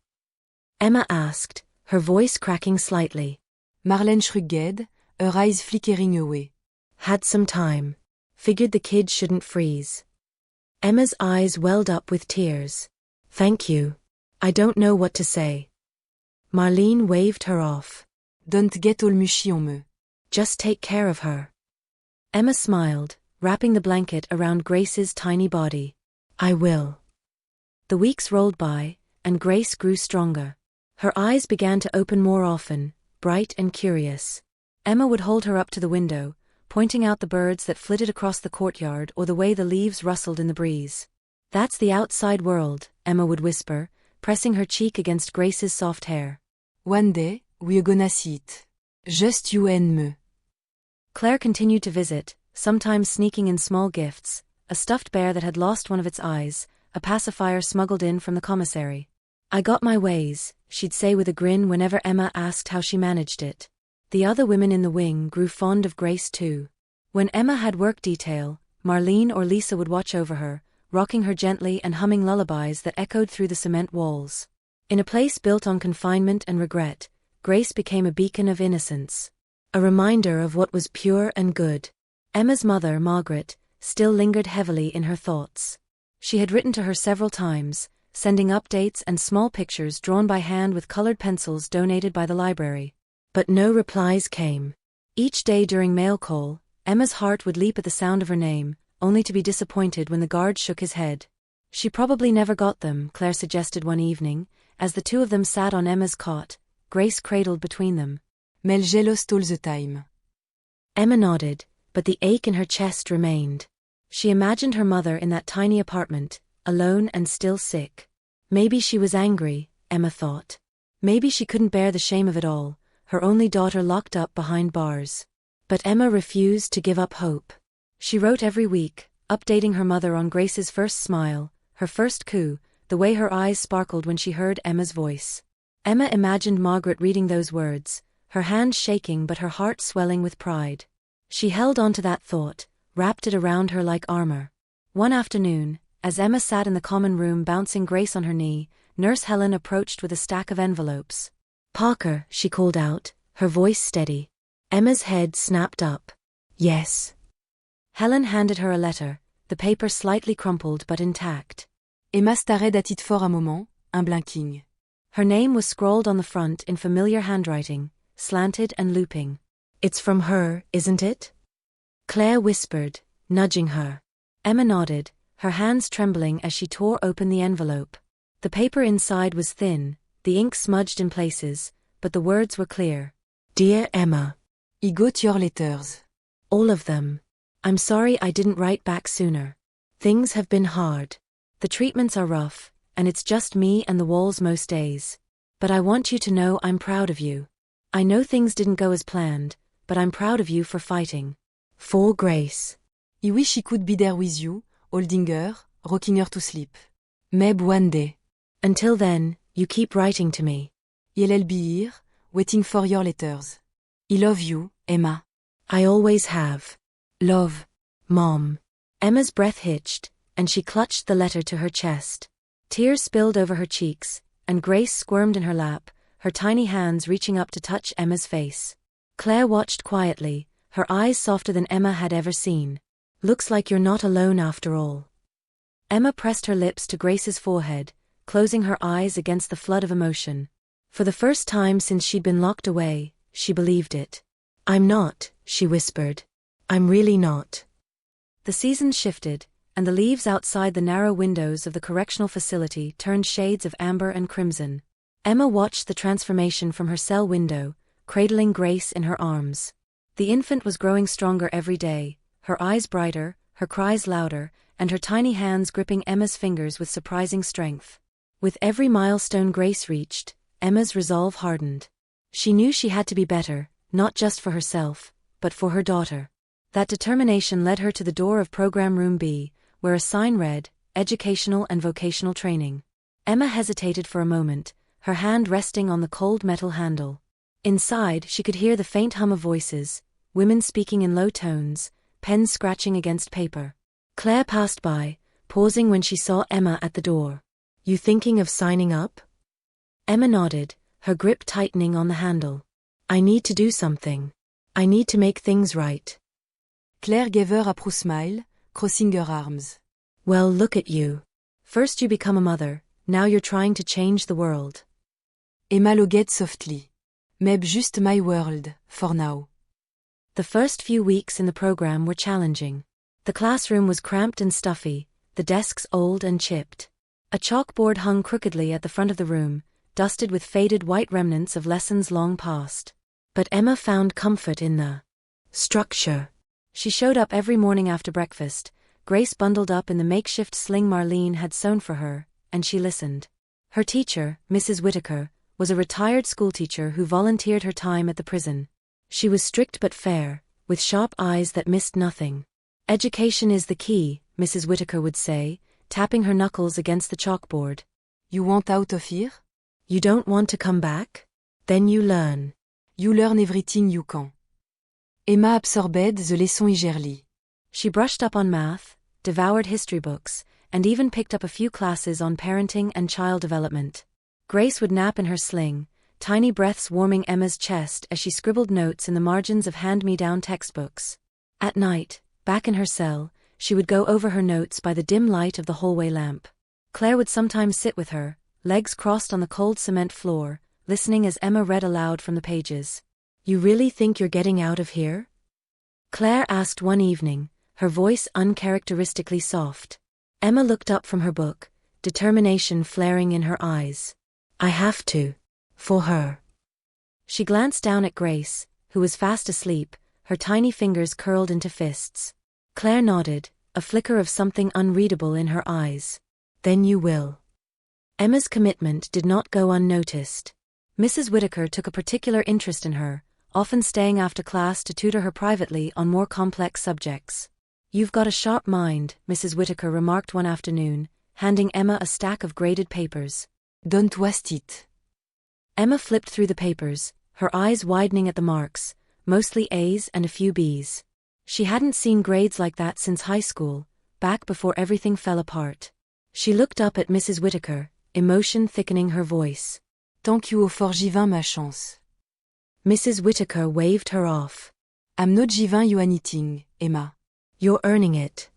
Emma asked, her voice cracking slightly. Marlene shrugged, her eyes flickering away. "Had some time. Figured the kid shouldn't freeze." Emma's eyes welled up with tears. "Thank you. I don't know what to say." Marlene waved her off. "Don't get all mushy on me. Just take care of her." Emma smiled, wrapping the blanket around Grace's tiny body. "I will." The weeks rolled by, and Grace grew stronger. Her eyes began to open more often, bright and curious. Emma would hold her up to the window, pointing out the birds that flitted across the courtyard or the way the leaves rustled in the breeze. "That's the outside world," Emma would whisper, pressing her cheek against Grace's soft hair. "One day, we're gonna see it. Just you and me." Claire continued to visit, sometimes sneaking in small gifts, a stuffed bear that had lost one of its eyes, a pacifier smuggled in from the commissary. "I got my ways," she'd say with a grin whenever Emma asked how she managed it. The other women in the wing grew fond of Grace too. When Emma had work detail, Marlene or Lisa would watch over her, rocking her gently and humming lullabies that echoed through the cement walls. In a place built on confinement and regret, Grace became a beacon of innocence. A reminder of what was pure and good. Emma's mother, Margaret, still lingered heavily in her thoughts. She had written to her several times, sending updates and small pictures drawn by hand with colored pencils donated by the library. But no replies came. Each day during mail call, Emma's heart would leap at the sound of her name, only to be disappointed when the guard shook his head. "She probably never got them," Claire suggested one evening, as the two of them sat on Emma's cot, Grace cradled between them. "Mais j'ai lost all the time." Emma nodded, but the ache in her chest remained. She imagined her mother in that tiny apartment, alone and still sick. Maybe she was angry, Emma thought. Maybe she couldn't bear the shame of it all, her only daughter locked up behind bars. But Emma refused to give up hope. She wrote every week, updating her mother on Grace's first smile, her first coo, the way her eyes sparkled when she heard Emma's voice. Emma imagined Margaret reading those words, her hands shaking but her heart swelling with pride. She held on to that thought, wrapped it around her like armor. One afternoon, as Emma sat in the common room bouncing Grace on her knee, Nurse Helen approached with a stack of envelopes. "Parker," she called out, her voice steady. Emma's head snapped up. "Yes." Helen handed her a letter, the paper slightly crumpled but intact. Emma stared at it for a moment, unblinking. Her name was scrawled on the front in familiar handwriting, slanted and looping. "It's from her, isn't it?" Claire whispered, nudging her. Emma nodded, her hands trembling as she tore open the envelope. The paper inside was thin, the ink smudged in places, but the words were clear. "Dear Emma, I got your letters. All of them. I'm sorry I didn't write back sooner. Things have been hard. The treatments are rough, and it's just me and the walls most days. But I want you to know I'm proud of you. I know things didn't go as planned, but I'm proud of you for fighting. For Grace. I wish I could be there with you, holding her, rocking her to sleep. Maybe one day. Until then, you keep writing to me. I'll be here, waiting for your letters. I love you, Emma." "I always have. Love. Mom." Emma's breath hitched, and she clutched the letter to her chest. Tears spilled over her cheeks, and Grace squirmed in her lap, her tiny hands reaching up to touch Emma's face. Claire watched quietly, her eyes softer than Emma had ever seen. Looks like you're not alone after all. Emma pressed her lips to Grace's forehead, closing her eyes against the flood of emotion. For the first time since she'd been locked away, she believed it. I'm not, she whispered. I'm really not. The seasons shifted, and the leaves outside the narrow windows of the correctional facility turned shades of amber and crimson. Emma watched the transformation from her cell window, cradling Grace in her arms. The infant was growing stronger every day, her eyes brighter, her cries louder, and her tiny hands gripping Emma's fingers with surprising strength. With every milestone Grace reached, Emma's resolve hardened. She knew she had to be better, not just for herself, but for her daughter. That determination led her to the door of Program Room B, where a sign read, Educational and Vocational Training. Emma hesitated for a moment, her hand resting on the cold metal handle. Inside, she could hear the faint hum of voices, women speaking in low tones, pens scratching against paper. Claire passed by, pausing when she saw Emma at the door. You thinking of signing up? Emma nodded, her grip tightening on the handle. I need to do something. I need to make things right. Claire gave her a proud smile, crossing her arms. Well, look at you. First you become a mother, now you're trying to change the world. Emma looked softly. Maybe just my world, for now. The first few weeks in the program were challenging. The classroom was cramped and stuffy, the desks old and chipped. A chalkboard hung crookedly at the front of the room, dusted with faded white remnants of lessons long past. But Emma found comfort in the structure. She showed up every morning after breakfast, Grace bundled up in the makeshift sling Marlene had sewn for her, and she listened. Her teacher, Mrs. Whitaker, was a retired schoolteacher who volunteered her time at the prison. She was strict but fair, with sharp eyes that missed nothing. Education is the key, Mrs. Whitaker would say, tapping her knuckles against the chalkboard. You want out of here? You don't want to come back? Then you learn. You learn everything you can. Emma absorbed the leçon eagerly. She brushed up on math, devoured history books, and even picked up a few classes on parenting and child development. Grace would nap in her sling, tiny breaths warming Emma's chest as she scribbled notes in the margins of hand-me-down textbooks. At night, back in her cell, she would go over her notes by the dim light of the hallway lamp. Claire would sometimes sit with her, legs crossed on the cold cement floor, listening as Emma read aloud from the pages. You really think you're getting out of here? Claire asked one evening, her voice uncharacteristically soft. Emma looked up from her book, determination flaring in her eyes. I have to. For her. She glanced down at Grace, who was fast asleep, her tiny fingers curled into fists. Claire nodded, a flicker of something unreadable in her eyes. Then you will. Emma's commitment did not go unnoticed. Mrs. Whitaker took a particular interest in her, often staying after class to tutor her privately on more complex subjects. You've got a sharp mind, Mrs. Whitaker remarked one afternoon, handing Emma a stack of graded papers. Don't waste it. Emma flipped through the papers, her eyes widening at the marks, mostly A's and a few B's. She hadn't seen grades like that since high school, back before everything fell apart. She looked up at Mrs. Whitaker, emotion thickening her voice. Tant you for Givin ma chance. Mrs. Whitaker waved her off. I'm not Givin you anything, Emma. You're earning it.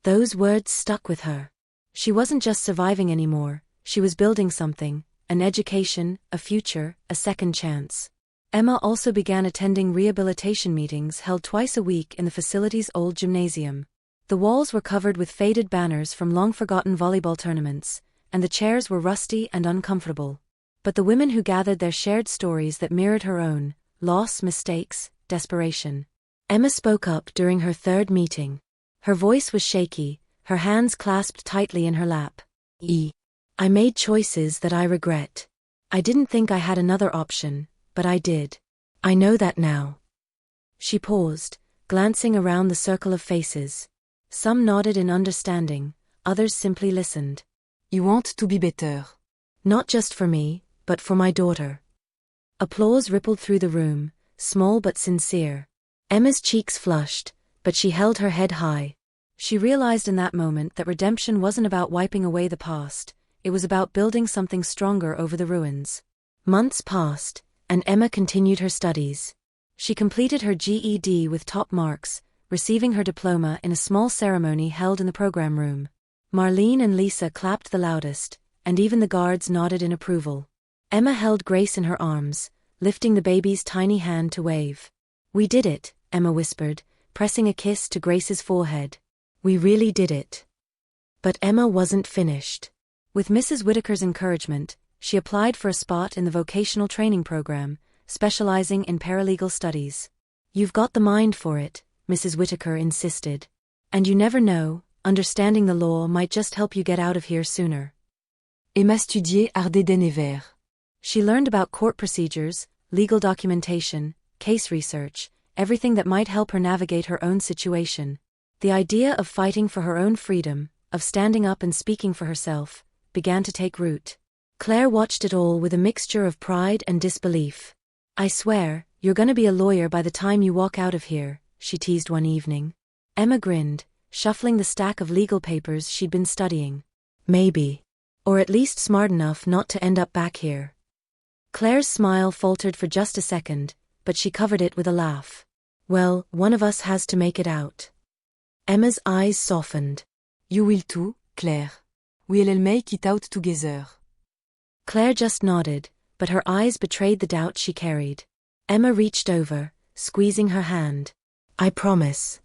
Those words stuck with her. She wasn't just surviving anymore, she was building something, an education, a future, a second chance. Emma also began attending rehabilitation meetings held twice a week in the facility's old gymnasium. The walls were covered with faded banners from long-forgotten volleyball tournaments, and the chairs were rusty and uncomfortable. But the women who gathered there shared stories that mirrored her own, loss, mistakes, desperation. Emma spoke up during her third meeting. Her voice was shaky, her hands clasped tightly in her lap. I made choices that I regret. I didn't think I had another option, but I did. I know that now. She paused, glancing around the circle of faces. Some nodded in understanding, others simply listened. You want to be better. Not just for me, but for my daughter. Applause rippled through the room, small but sincere. Emma's cheeks flushed, but she held her head high. She realized in that moment that redemption wasn't about wiping away the past, it was about building something stronger over the ruins. Months passed, and Emma continued her studies. She completed her GED with top marks, receiving her diploma in a small ceremony held in the program room. Marlene and Lisa clapped the loudest, and even the guards nodded in approval. Emma held Grace in her arms, lifting the baby's tiny hand to wave. "We did it," Emma whispered, pressing a kiss to Grace's forehead. "We really did it." But Emma wasn't finished. With Mrs. Whitaker's encouragement, she applied for a spot in the vocational training program, specializing in paralegal studies. "You've got the mind for it," Mrs. Whitaker insisted. "And you never know, understanding the law might just help you get out of here sooner." Emma studiait Ardé des Nevers. She learned about court procedures, legal documentation, case research, everything that might help her navigate her own situation. The idea of fighting for her own freedom, of standing up and speaking for herself, began to take root. Claire watched it all with a mixture of pride and disbelief. "I swear, you're gonna be a lawyer by the time you walk out of here," she teased one evening. Emma grinned, shuffling the stack of legal papers she'd been studying. "Maybe. Or at least smart enough not to end up back here." Claire's smile faltered for just a second, but she covered it with a laugh. "Well, one of us has to make it out." Emma's eyes softened. "You will too, Claire. We'll make it out together." Claire just nodded, but her eyes betrayed the doubt she carried. Emma reached over, squeezing her hand. "I promise."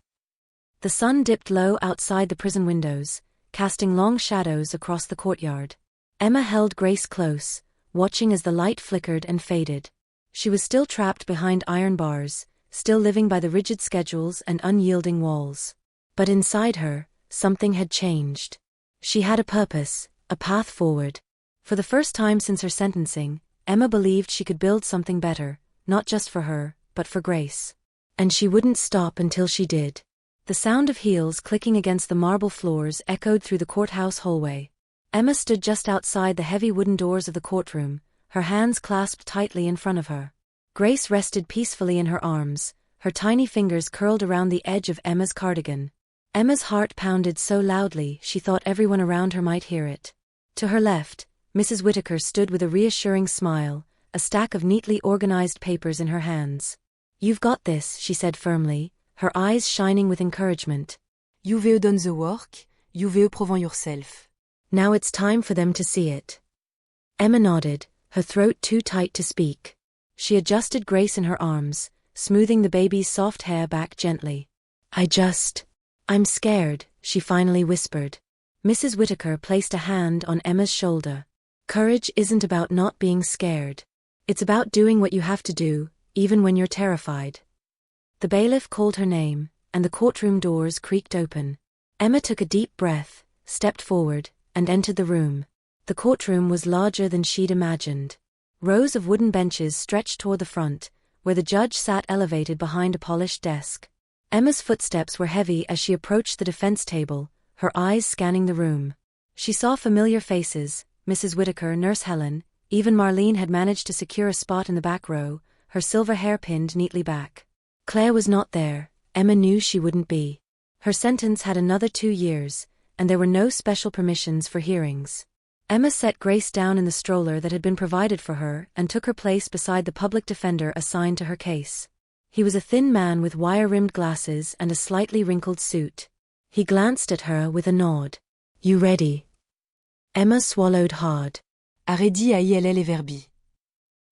The sun dipped low outside the prison windows, casting long shadows across the courtyard. Emma held Grace close, watching as the light flickered and faded. She was still trapped behind iron bars, still living by the rigid schedules and unyielding walls. But inside her, something had changed. She had a purpose, a path forward. For the first time since her sentencing, Emma believed she could build something better, not just for her, but for Grace. And she wouldn't stop until she did. The sound of heels clicking against the marble floors echoed through the courthouse hallway. Emma stood just outside the heavy wooden doors of the courtroom, her hands clasped tightly in front of her. Grace rested peacefully in her arms, her tiny fingers curled around the edge of Emma's cardigan. Emma's heart pounded so loudly she thought everyone around her might hear it. To her left, Mrs. Whitaker stood with a reassuring smile, a stack of neatly organized papers in her hands. "You've got this," she said firmly, her eyes shining with encouragement. "You've done the work, you've proven yourself. Now it's time for them to see it." Emma nodded, her throat too tight to speak. She adjusted Grace in her arms, smoothing the baby's soft hair back gently. "I'm scared," she finally whispered. Mrs. Whitaker placed a hand on Emma's shoulder. "Courage isn't about not being scared. It's about doing what you have to do, even when you're terrified." The bailiff called her name, and the courtroom doors creaked open. Emma took a deep breath, stepped forward, and entered the room. The courtroom was larger than she'd imagined. Rows of wooden benches stretched toward the front, where the judge sat elevated behind a polished desk. Emma's footsteps were heavy as she approached the defense table, her eyes scanning the room. She saw familiar faces, Mrs. Whitaker, Nurse Helen, even Marlene had managed to secure a spot in the back row, her silver hair pinned neatly back. Claire was not there. Emma knew she wouldn't be. Her sentence had another 2 years, and there were no special permissions for hearings. Emma set Grace down in the stroller that had been provided for her and took her place beside the public defender assigned to her case. He was a thin man with wire-rimmed glasses and a slightly wrinkled suit. He glanced at her with a nod. "You ready?" Emma swallowed hard. Arrêdi à ILL et Verbi.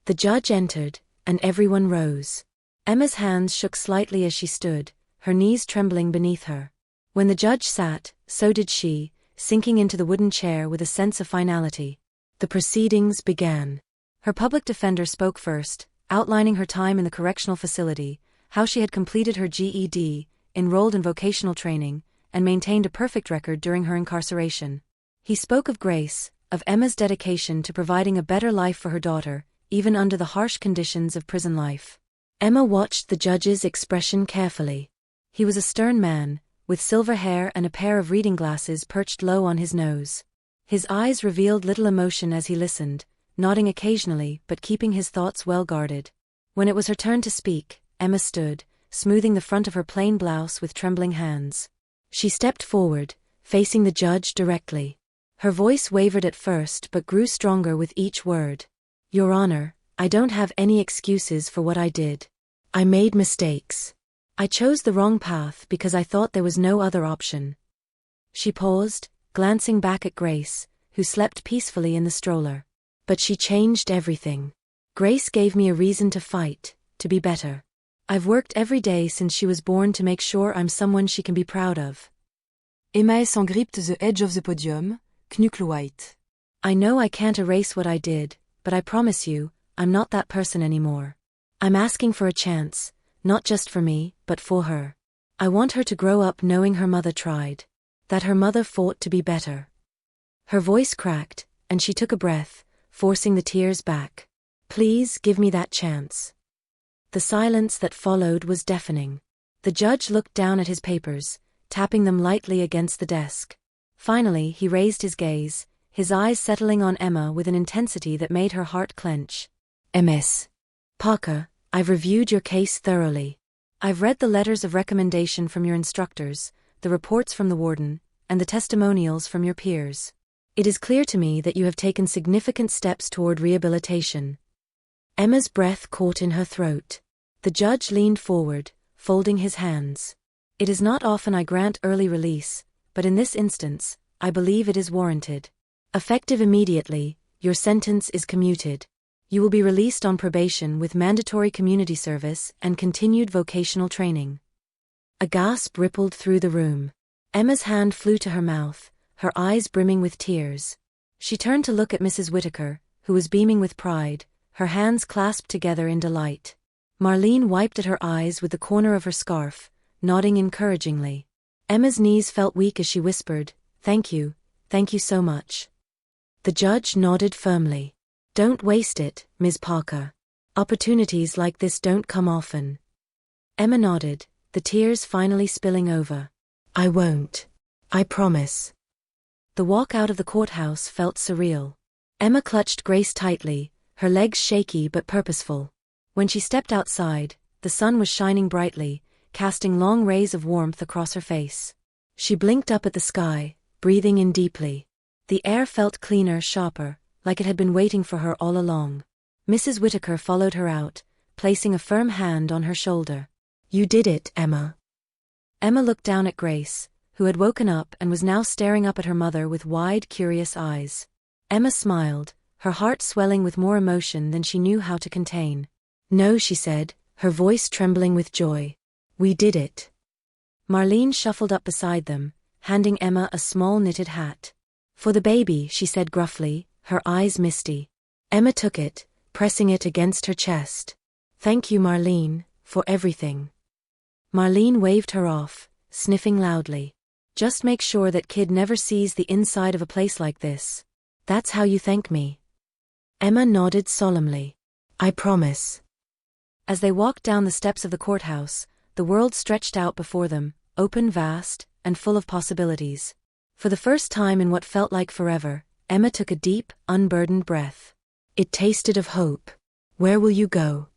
The judge entered, and everyone rose. Emma's hands shook slightly as she stood, her knees trembling beneath her. When the judge sat, so did she, sinking into the wooden chair with a sense of finality. The proceedings began. Her public defender spoke first, outlining her time in the correctional facility, how she had completed her GED, enrolled in vocational training, and maintained a perfect record during her incarceration. He spoke of Grace, of Emma's dedication to providing a better life for her daughter, even under the harsh conditions of prison life. Emma watched the judge's expression carefully. He was a stern man, with silver hair and a pair of reading glasses perched low on his nose. His eyes revealed little emotion as he listened, nodding occasionally but keeping his thoughts well guarded. When it was her turn to speak, Emma stood, smoothing the front of her plain blouse with trembling hands. She stepped forward, facing the judge directly. Her voice wavered at first but grew stronger with each word. "Your Honor, I don't have any excuses for what I did. I made mistakes. I chose the wrong path because I thought there was no other option. She paused, glancing back at Grace, who slept peacefully in the stroller. But she changed everything. Grace gave me a reason to fight, to be better. I've worked every day since she was born to make sure I'm someone she can be proud of. Emma s'engripped the edge of the podium, knuckle white. I know I can't erase what I did, but I promise you, I'm not that person anymore. I'm asking for a chance, not just for me, but for her. I want her to grow up knowing her mother tried. That her mother fought to be better. Her voice cracked, and she took a breath, forcing the tears back. Please give me that chance. The silence that followed was deafening. The judge looked down at his papers, tapping them lightly against the desk. Finally, he raised his gaze, his eyes settling on Emma with an intensity that made her heart clench. Ms. Parker, I've reviewed your case thoroughly. I've read the letters of recommendation from your instructors, the reports from the warden, and the testimonials from your peers. It is clear to me that you have taken significant steps toward rehabilitation. Emma's breath caught in her throat. The judge leaned forward, folding his hands. It is not often I grant early release, but in this instance, I believe it is warranted. Effective immediately, your sentence is commuted. You will be released on probation with mandatory community service and continued vocational training. A gasp rippled through the room. Emma's hand flew to her mouth, her eyes brimming with tears. She turned to look at Mrs. Whittaker, who was beaming with pride, her hands clasped together in delight. Marlene wiped at her eyes with the corner of her scarf, nodding encouragingly. Emma's knees felt weak as she whispered, thank you so much. The judge nodded firmly. Don't waste it, Ms. Parker. Opportunities like this don't come often. Emma nodded, the tears finally spilling over. I won't. I promise. The walk out of the courthouse felt surreal. Emma clutched Grace tightly, her legs shaky but purposeful. When she stepped outside, the sun was shining brightly, casting long rays of warmth across her face. She blinked up at the sky, breathing in deeply. The air felt cleaner, sharper, like it had been waiting for her all along. Mrs. Whittaker followed her out, placing a firm hand on her shoulder. You did it, Emma. Emma looked down at Grace, who had woken up and was now staring up at her mother with wide, curious eyes. Emma smiled, her heart swelling with more emotion than she knew how to contain. No, she said, her voice trembling with joy. We did it. Marlene shuffled up beside them, handing Emma a small knitted hat. For the baby, she said gruffly, her eyes misty. Emma took it, pressing it against her chest. Thank you, Marlene, for everything. Marlene waved her off, sniffing loudly. Just make sure that kid never sees the inside of a place like this. That's how you thank me. Emma nodded solemnly. I promise. As they walked down the steps of the courthouse, the world stretched out before them, open, vast, and full of possibilities. For the first time in what felt like forever, Emma took a deep, unburdened breath. It tasted of hope. Where will you go?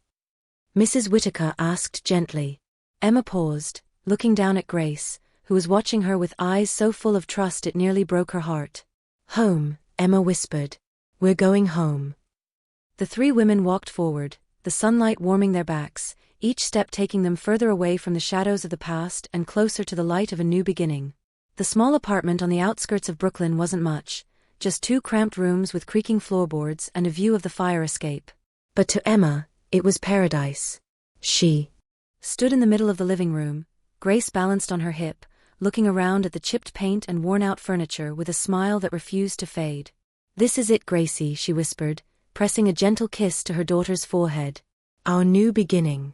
Mrs. Whittaker asked gently. Emma paused, looking down at Grace, who was watching her with eyes so full of trust it nearly broke her heart. Home, Emma whispered. We're going home. The three women walked forward, the sunlight warming their backs, each step taking them further away from the shadows of the past and closer to the light of a new beginning. The small apartment on the outskirts of Brooklyn wasn't much, just 2 cramped rooms with creaking floorboards and a view of the fire escape. But to Emma, it was paradise. She stood in the middle of the living room, Grace balanced on her hip, looking around at the chipped paint and worn-out furniture with a smile that refused to fade. This is it, Gracie, she whispered, pressing a gentle kiss to her daughter's forehead. Our new beginning.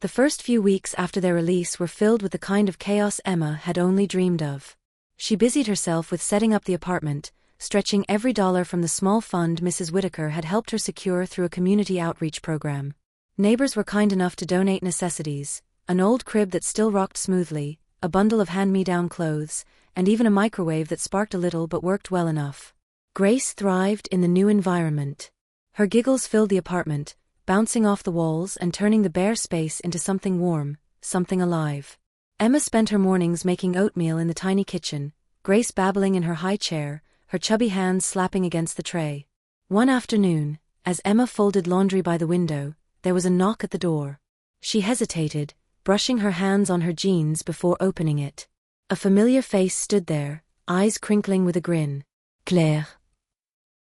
The first few weeks after their release were filled with the kind of chaos Emma had only dreamed of. She busied herself with setting up the apartment, stretching every dollar from the small fund Mrs. Whittaker had helped her secure through a community outreach program. Neighbors were kind enough to donate necessities, an old crib that still rocked smoothly, a bundle of hand-me-down clothes, and even a microwave that sparked a little but worked well enough. Grace thrived in the new environment. Her giggles filled the apartment, bouncing off the walls and turning the bare space into something warm, something alive. Emma spent her mornings making oatmeal in the tiny kitchen, Grace babbling in her high chair, her chubby hands slapping against the tray. One afternoon, as Emma folded laundry by the window, there was a knock at the door. She hesitated, brushing her hands on her jeans before opening it. A familiar face stood there, eyes crinkling with a grin. Claire.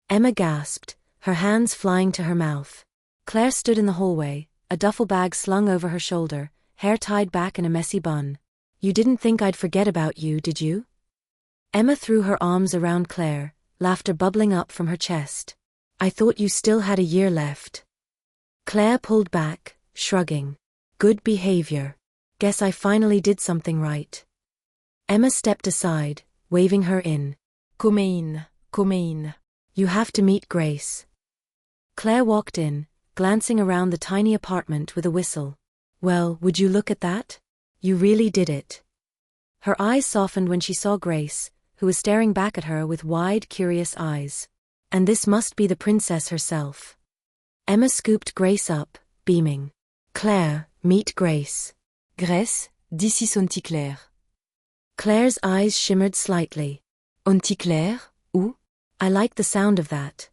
Emma gasped, her hands flying to her mouth. Claire stood in the hallway, a duffel bag slung over her shoulder, hair tied back in a messy bun. "You didn't think I'd forget about you, did you?" Emma threw her arms around Claire, laughter bubbling up from her chest. "I thought you still had a year left." Claire pulled back, shrugging. "Good behavior. Guess I finally did something right." Emma stepped aside, waving her in. Come in, come in. "You have to meet Grace." Claire walked in, glancing around the tiny apartment with a whistle. "Well, would you look at that? You really did it." Her eyes softened when she saw Grace, who was staring back at her with wide, curious eyes. And this must be the princess herself. Emma scooped Grace up, beaming. "Claire, meet Grace." Grace, d'ici son petit Claire. Claire's eyes shimmered slightly. Un petit Claire, où? I like the sound of that.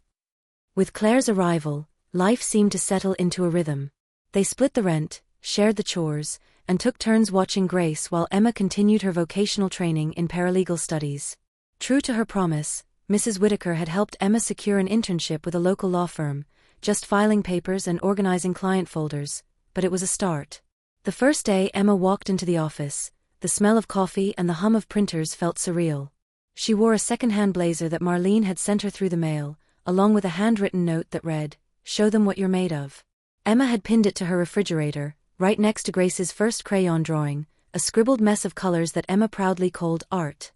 With Claire's arrival, life seemed to settle into a rhythm. They split the rent, shared the chores, and took turns watching Grace while Emma continued her vocational training in paralegal studies. True to her promise, Mrs. Whitaker had helped Emma secure an internship with a local law firm, just filing papers and organizing client folders, but it was a start. The first day Emma walked into the office, the smell of coffee and the hum of printers felt surreal. She wore a second-hand blazer that Marlene had sent her through the mail, along with a handwritten note that read, "Show them what you're made of." Emma had pinned it to her refrigerator, right next to Grace's first crayon drawing, a scribbled mess of colors that Emma proudly called art.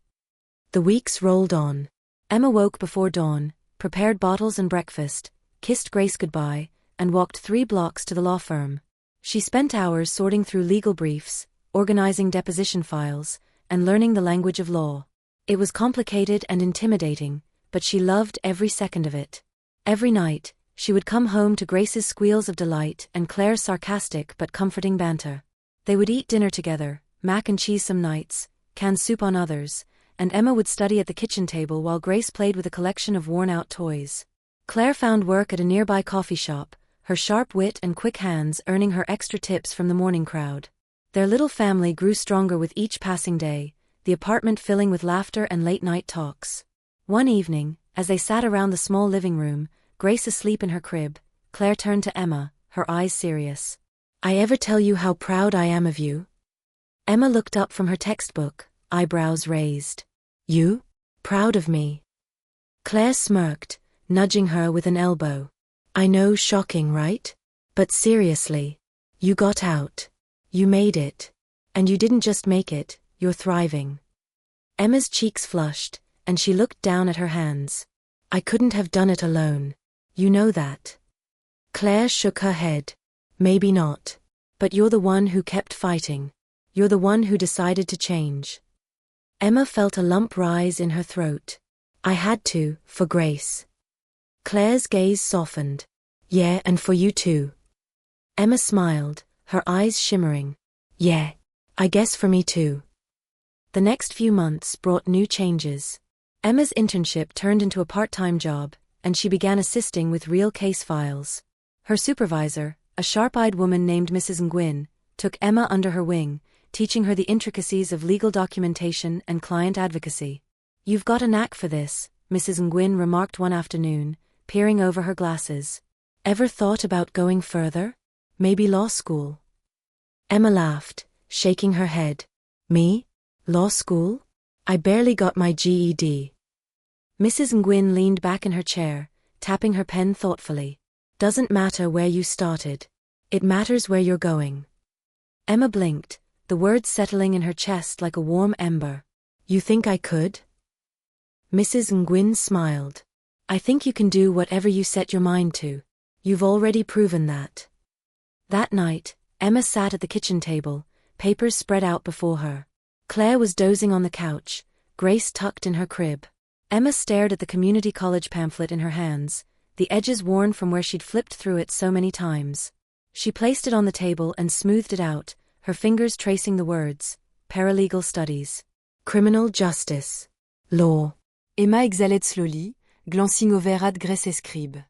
The weeks rolled on. Emma woke before dawn, prepared bottles and breakfast, kissed Grace goodbye, and walked 3 blocks to the law firm. She spent hours sorting through legal briefs, organizing deposition files, and learning the language of law. It was complicated and intimidating, but she loved every second of it. Every night, she would come home to Grace's squeals of delight and Claire's sarcastic but comforting banter. They would eat dinner together, mac and cheese some nights, canned soup on others, and Emma would study at the kitchen table while Grace played with a collection of worn-out toys. Claire found work at a nearby coffee shop, her sharp wit and quick hands earning her extra tips from the morning crowd. Their little family grew stronger with each passing day, the apartment filling with laughter and late-night talks. One evening, as they sat around the small living room, Grace asleep in her crib, Claire turned to Emma, her eyes serious. "I ever tell you how proud I am of you?" Emma looked up from her textbook, eyebrows raised. "You? Proud of me?" Claire smirked, nudging her with an elbow. "I know, shocking, right? But seriously. You got out. You made it. And you didn't just make it, you're thriving." Emma's cheeks flushed, and she looked down at her hands. "I couldn't have done it alone. You know that." Claire shook her head. "Maybe not. But you're the one who kept fighting. You're the one who decided to change." Emma felt a lump rise in her throat. "I had to, for Grace." Claire's gaze softened. "Yeah, and for you too." Emma smiled, her eyes shimmering. "Yeah, I guess for me too." The next few months brought new changes. Emma's internship turned into a part-time job, and she began assisting with real case files. Her supervisor, a sharp-eyed woman named Mrs. Nguyen, took Emma under her wing, teaching her the intricacies of legal documentation and client advocacy. "You've got a knack for this," Mrs. Nguyen remarked one afternoon, peering over her glasses. "Ever thought about going further? Maybe law school?" Emma laughed, shaking her head. "Me? Law school? I barely got my GED." Mrs. Nguyen leaned back in her chair, tapping her pen thoughtfully. "Doesn't matter where you started. It matters where you're going." Emma blinked, the words settling in her chest like a warm ember. "You think I could?" Mrs. Nguyen smiled. "I think you can do whatever you set your mind to. You've already proven that." That night, Emma sat at the kitchen table, papers spread out before her. Claire was dozing on the couch, Grace tucked in her crib. Emma stared at the community college pamphlet in her hands, the edges worn from where she'd flipped through it so many times. She placed it on the table and smoothed it out, her fingers tracing the words, paralegal studies, criminal justice, law. Emma exhalait slowly, glancing over at Grace's crib.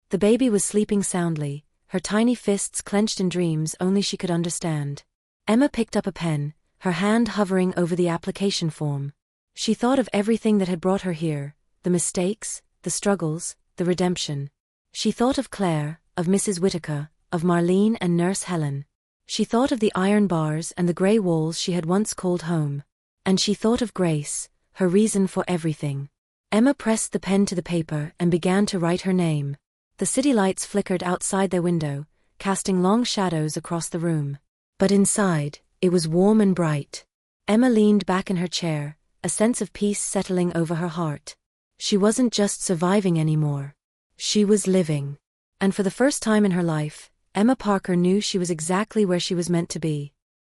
The baby was sleeping soundly, her tiny fists clenched in dreams only she could understand. Emma picked up a pen, her hand hovering over the application form. She thought of everything that had brought her here, the mistakes, the struggles, the redemption. She thought of Claire, of Mrs. Whittaker, of Marlene and Nurse Helen. She thought of the iron bars and the grey walls she had once called home. And she thought of Grace, her reason for everything. Emma pressed the pen to the paper and began to write her name. The city lights flickered outside their window, casting long shadows across the room. But inside, it was warm and bright. Emma leaned back in her chair, a sense of peace settling over her heart. She wasn't just surviving anymore. She was living. And for the first time in her life, Emma Parker knew she was exactly where she was meant to be.